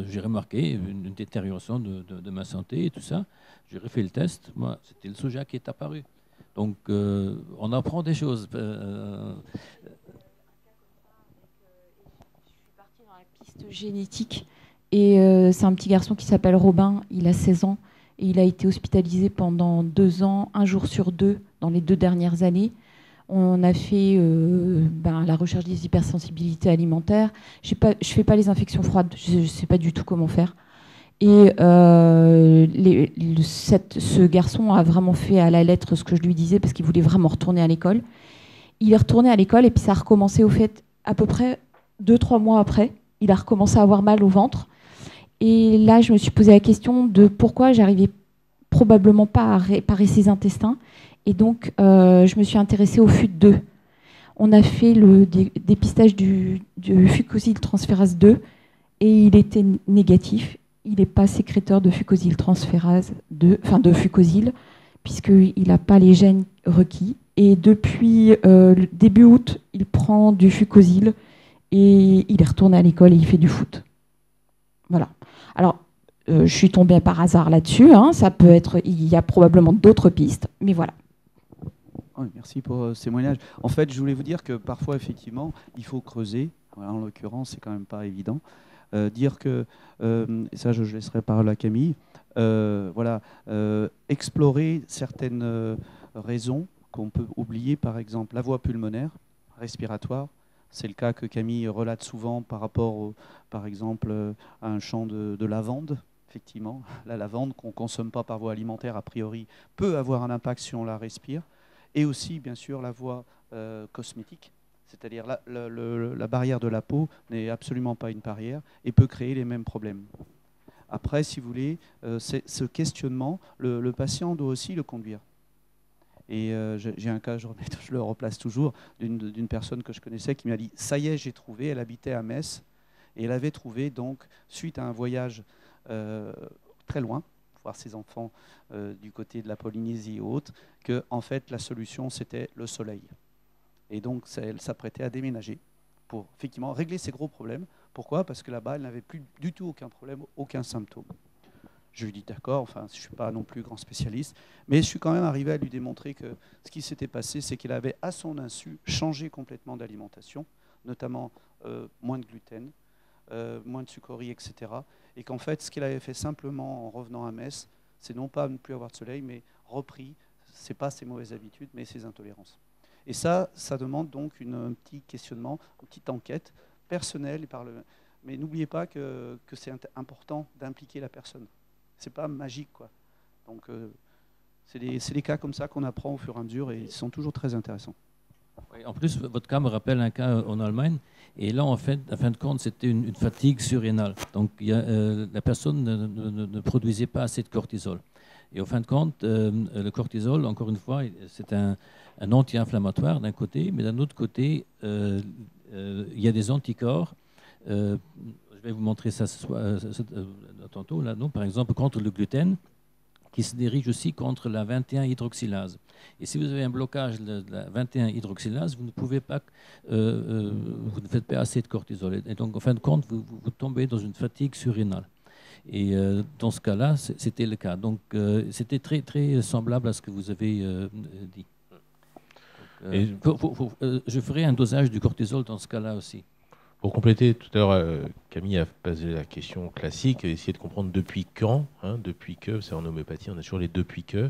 j'ai remarqué une détérioration de ma santé et tout ça. J'ai refait le test. Moi, c'était le soja qui est apparu. Donc, on apprend des choses. Je suis partie dans la piste génétique. Et c'est un petit garçon qui s'appelle Robin. Il a 16 ans. Et il a été hospitalisé pendant 2 ans, 1 jour sur 2, dans les 2 dernières années. On a fait la recherche des hypersensibilités alimentaires. Je ne fais pas les infections froides, je ne sais pas du tout comment faire. Et ce garçon a vraiment fait à la lettre ce que je lui disais parce qu'il voulait vraiment retourner à l'école. Il est retourné à l'école et puis ça a recommencé au fait à peu près 2-3 mois après. Il a recommencé à avoir mal au ventre. Et là, je me suis posé la question de pourquoi j'arrivais probablement pas à réparer ses intestins. Et donc, je me suis intéressée au FUT2. On a fait le dépistage du fucosyltransférase 2 et il était négatif. Il n'est pas sécréteur de fucosyltransférase 2, enfin de fucosyl, puisqu'il n'a pas les gènes requis. Et depuis début août, il prend du fucosyl et il est retourné à l'école et il fait du foot. Voilà. Alors, je suis tombée par hasard là-dessus. Hein. Ça peut être, il y a probablement d'autres pistes, mais voilà. Oui, merci pour ces témoignages. En fait, je voulais vous dire que parfois, effectivement, il faut creuser. Voilà, en l'occurrence, c'est quand même pas évident. Dire que, et ça, je laisserai parler à Camille, explorer certaines raisons qu'on peut oublier, par exemple la voie pulmonaire, respiratoire. C'est le cas que Camille relate souvent par rapport, par exemple, à un champ de lavande. Effectivement, la lavande qu'on ne consomme pas par voie alimentaire, a priori, peut avoir un impact si on la respire. Et aussi, bien sûr, la voie cosmétique, c'est-à-dire la barrière de la peau n'est absolument pas une barrière et peut créer les mêmes problèmes. Après, si vous voulez, ce questionnement, le patient doit aussi le conduire. Et j'ai un cas, je le replace toujours, d'une personne que je connaissais qui m'a dit « ça y est, j'ai trouvé », elle habitait à Metz, et elle avait trouvé, donc, suite à un voyage très loin, voir ses enfants du côté de la Polynésie et autres, que en fait la solution c'était le soleil. Et donc elle s'apprêtait à déménager pour effectivement régler ses gros problèmes. Pourquoi? Parce que là-bas elle n'avait plus du tout aucun problème, aucun symptôme. Je lui dis d'accord, enfin je ne suis pas non plus grand spécialiste, mais je suis quand même arrivé à lui démontrer que ce qui s'était passé, c'est qu'il avait à son insu changé complètement d'alimentation, notamment moins de gluten, moins de sucreries, etc. Et qu'en fait, ce qu'il avait fait simplement en revenant à Metz, c'est non pas ne plus avoir de soleil, mais repris, ce n'est pas ses mauvaises habitudes, mais ses intolérances. Et ça demande donc un petit questionnement, une petite enquête personnelle. Mais n'oubliez pas que c'est important d'impliquer la personne. Ce n'est pas magique, quoi. Donc, c'est des cas comme ça qu'on apprend au fur et à mesure et ils sont toujours très intéressants. Oui, en plus, votre cas me rappelle un cas en Allemagne. Et là, en fin de compte, c'était une fatigue surrénale. Donc, la personne ne produisait pas assez de cortisol. Et au fin de compte, le cortisol, encore une fois, c'est un anti-inflammatoire d'un côté, mais d'un autre côté, il y a des anticorps. Je vais vous montrer ça tantôt, là, non, par exemple, contre le gluten, qui se dirige aussi contre la 21-hydroxylase. Et si vous avez un blocage de la 21-hydroxylase, vous ne pouvez pas, vous ne faites pas assez de cortisol. Et donc, en fin de compte, vous tombez dans une fatigue surrénale. Et dans ce cas-là, c'était le cas. Donc, c'était très, très semblable à ce que vous avez dit. Donc, je ferai un dosage du cortisol dans ce cas-là aussi. Pour compléter, tout à l'heure, Camille a posé la question classique, essayer de comprendre depuis quand, depuis que, c'est en homéopathie, on a toujours les depuis que,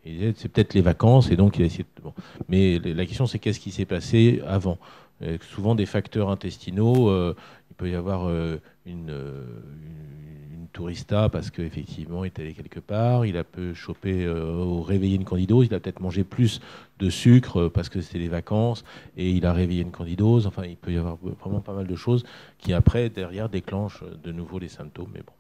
et c'est peut-être les vacances, et donc il a essayé de... Bon. Mais la question, c'est qu'est-ce qui s'est passé avant. Souvent des facteurs intestinaux, il peut y avoir une tourista parce qu'effectivement il est allé quelque part, il a pu choper ou réveiller une candidose, il a peut-être mangé plus de sucre parce que c'était les vacances et il a réveillé une candidose. Enfin, il peut y avoir vraiment pas mal de choses qui après, derrière, déclenchent de nouveau les symptômes. Mais bon.